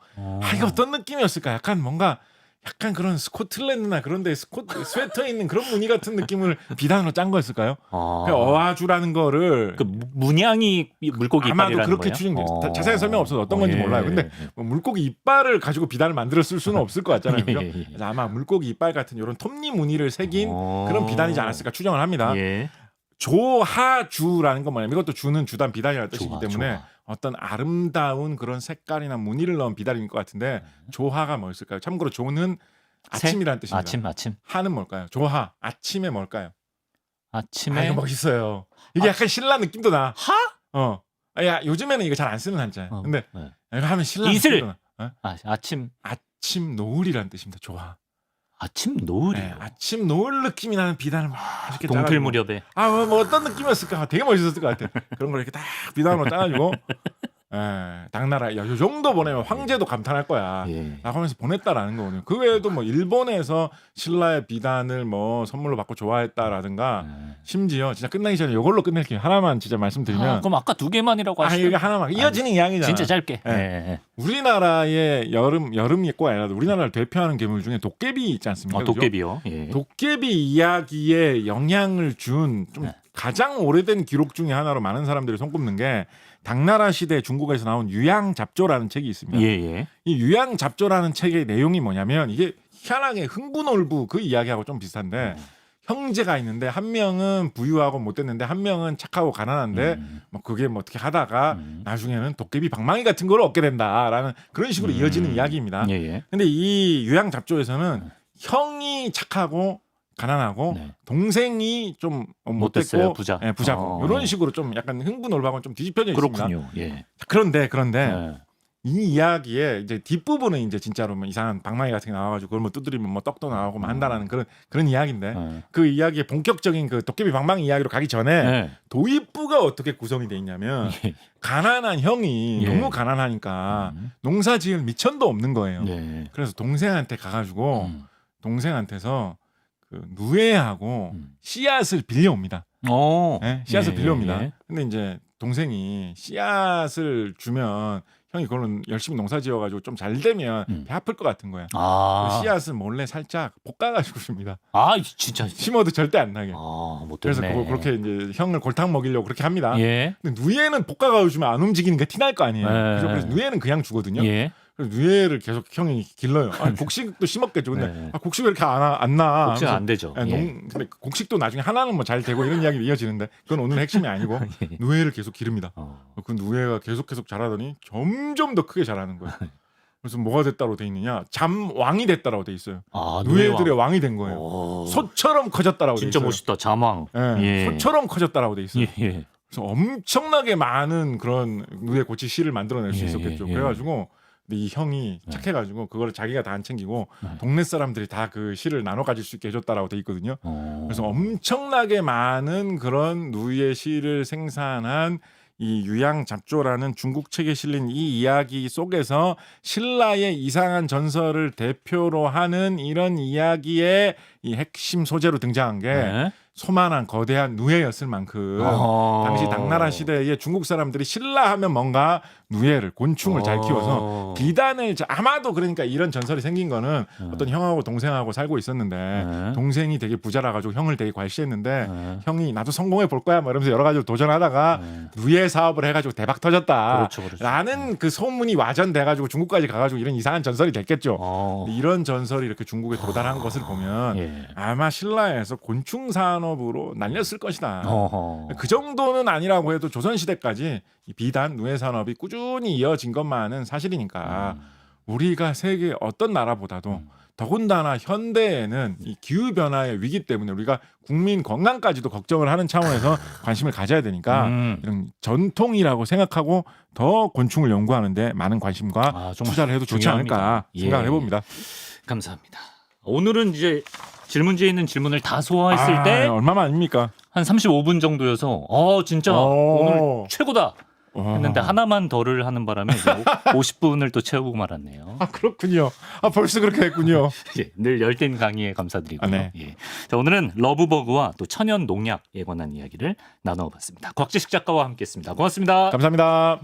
이게 어떤 느낌이었을까? 약간 그런 스코틀랜드나 그런 데 스웨터에 있는 그런 무늬 같은 느낌을 비단으로 짠 거였을까요? 그러니까 어아주라는 거를 그 문양이 물고기 아마도 이빨이라는 그렇게 거예요? 추정돼요. 자세한 설명 없어서 어떤 건지 예. 몰라요. 근데 뭐 물고기 이빨을 가지고 비단을 만들었을 수는 없을 것 같잖아요. 그죠? 예. 그래서 아마 물고기 이빨 같은 이런 톱니 무늬를 새긴 그런 비단이지 않았을까 추정을 합니다. 예. 조하주라는 건 뭐냐면 이것도 주는 주단 비단이라는 뜻이기 조화, 때문에 조화. 어떤 아름다운 그런 색깔이나 무늬를 넣은 비단일 것 같은데 조하가 뭐였을까요? 참고로 조는 아침이라는 뜻입니다. 아침. 하는 뭘까요? 조하 아침에 뭘까요? 아침에 이거 멋있어요. 이게 약간 신라 느낌도 나. 하? 야 요즘에는 이거 잘 안 쓰는 한자예요. 근데 네. 이거 하면 신라 이슬! 느낌도 나. 아침 아침 노을이라는 뜻입니다. 조하. 아침 노을이요. 네, 아침 노을 느낌이 나는 비단을 막 이렇게 동틀 짜가지고. 무렵에. 뭐 어떤 느낌이었을까? 되게 멋있었을 것 같아. 그런 걸 이렇게 딱 비단으로 짜가지고, 당나라, 요 정도 보내면 황제도 감탄할 거야. 예. 라고 하면서 보냈다라는 거거든요. 그 외에도 뭐 일본에서 신라의 비단을 뭐 선물로 받고 좋아했다라든가, 심지어 진짜 끝나기 전에 이걸로 끝낼게요. 하나만 진짜 말씀드리면. 그럼 아까 두 개만이라고 하시죠? 이게 하나만. 이어지는 이야기잖아. 진짜 짧게. 예. 예. 우리나라의 여름이 꼭 아니라 우리나라를 대표하는 괴물 중에 도깨비 있지 않습니까? 그죠? 도깨비요. 예. 도깨비 이야기에 영향을 준 좀 네. 가장 오래된 기록 중에 하나로 많은 사람들이 손꼽는 게 당나라 시대 중국에서 나온 유양잡조라는 책이 있습니다. 예. 이 유양잡조라는 책의 내용이 뭐냐면 이게 희한하게 흥부놀부 그 이야기하고 좀 비슷한데 형제가 있는데 한 명은 부유하고 못됐는데 한 명은 착하고 가난한데 뭐 그게 뭐 어떻게 하다가 나중에는 도깨비 방망이 같은 걸 얻게 된다라는 그런 식으로 이어지는 이야기입니다. 예. 근데 이 유양잡조에서는 형이 착하고 가난하고 네. 동생이 좀 못됐어요, 못됐고 부자. 부자고 이런 식으로 좀 약간 흥부놀부하고는 좀 뒤집혀져 있습니다. 그렇군요. 예. 그런데 예. 이 이야기에 이제 뒷부분은 이제 진짜로 뭐 이상한 방망이 같은 게 나와가지고 그걸 뭐 두드리면 뭐 떡도 나오고 뭐 한다라는 그런 이야기인데 그 이야기의 본격적인 그 도깨비 방망이 이야기로 가기 전에 예. 도입부가 어떻게 구성이 돼 있냐면 가난한 형이 예. 너무 가난하니까 농사지을 미천도 없는 거예요. 예. 그래서 동생한테 가가지고 동생한테서 그 누에하고 씨앗을 빌려옵니다. 네? 씨앗을 빌려옵니다. 예. 근데 이제 동생이 씨앗을 주면 형이 그걸로 열심히 농사 지어가지고 좀 잘 되면 배 아플 것 같은 거야. 아. 씨앗을 몰래 살짝 볶아가지고 줍니다. 아, 진짜. 심어도 절대 안 나게. 못됐네. 그래서 그렇게 이제 형을 골탕 먹이려고 그렇게 합니다. 예. 근데 누에는 볶아가지고 주면 안 움직이는 게 티 날 거 아니에요. 예. 그래서 누에는 그냥 주거든요. 예. 그래서 누에를 계속 형이 길러요. 곡식도 심었겠죠. 근데 네. 곡식 왜 이렇게 안 나? 혹시 안 되죠. 예. 근데 곡식도 나중에 하나는 뭐 잘 되고 이런 이야기가 이어지는데 그건 오늘 핵심이 아니고 누에를 계속 기릅니다. 그 누에가 계속 자라더니 점점 더 크게 자라는 거예요. 그래서 뭐가 됐다고 돼 있느냐? 잠왕이 됐다라고 돼 있어요. 누에들의 왕이 된 거예요. 소처럼 커졌다라고 돼 있어요. 진짜 멋있다. 자망. 예. 예. 소처럼 커졌다라고 돼 있어요. 예. 그래서 엄청나게 많은 그런 누에 고치 시를 만들어낼 수 예, 있었겠죠. 예, 예. 그래가지고 근데 이 형이 착해가지고 그거를 자기가 다 안 챙기고 네. 동네 사람들이 다 그 시를 나눠 가질 수 있게 해줬다라고 돼 있거든요. 어. 그래서 엄청나게 많은 그런 누이의 시를 생산한 이 유양잡조라는 중국 책에 실린 이 이야기 속에서 신라의 이상한 전설을 대표로 하는 이런 이야기의 이 핵심 소재로 등장한 게 네. 소만한 거대한 누에였을 만큼 당시 당나라 시대에 중국 사람들이 신라 하면 뭔가 누에를 곤충을 잘 키워서 비단을 아마도 그러니까 이런 전설이 생긴 거는 어떤 형하고 동생하고 살고 있었는데 네. 동생이 되게 부자라 가지고 형을 되게 과시했는데 네. 형이 나도 성공해 볼 거야 뭐 이러면서 여러 가지로 도전하다가 네. 누에 사업을 해가지고 대박 터졌다. 그렇죠, 그렇죠. 라는 그 소문이 와전돼가지고 중국까지 가가지고 이런 이상한 전설이 됐겠죠. 어. 근데 이런 전설이 이렇게 중국에 도달한 것을 보면 예. 아마 신라에서 곤충 산업으로 날렸을 것이다. 어허. 그 정도는 아니라고 해도 조선 시대까지 이 비단 누에 산업이 꾸준히 이어진 것만은 사실이니까 우리가 세계 어떤 나라보다도 더군다나 현대에는 이 기후 변화의 위기 때문에 우리가 국민 건강까지도 걱정을 하는 차원에서 관심을 가져야 되니까 이런 전통이라고 생각하고 더 곤충을 연구하는데 많은 관심과 아, 정말 투자를 해도 좋지 중요합니다. 않을까 생각을 예. 해봅니다. 감사합니다. 오늘은 이제 질문지에 있는 질문을 다 소화했을 때 얼마만입니까? 한 35분 정도여서 진짜 오늘 최고다 했는데 하나만 덜을 하는 바람에 50분을 또 채우고 말았네요. 아 그렇군요. 아 벌써 그렇게 됐군요. 예, 늘 열띤 강의에 감사드리고요. 네. 예. 자, 오늘은 러브버그와 또 천연 농약에 관한 이야기를 나눠봤습니다. 곽재식 작가와 함께했습니다. 고맙습니다. 감사합니다.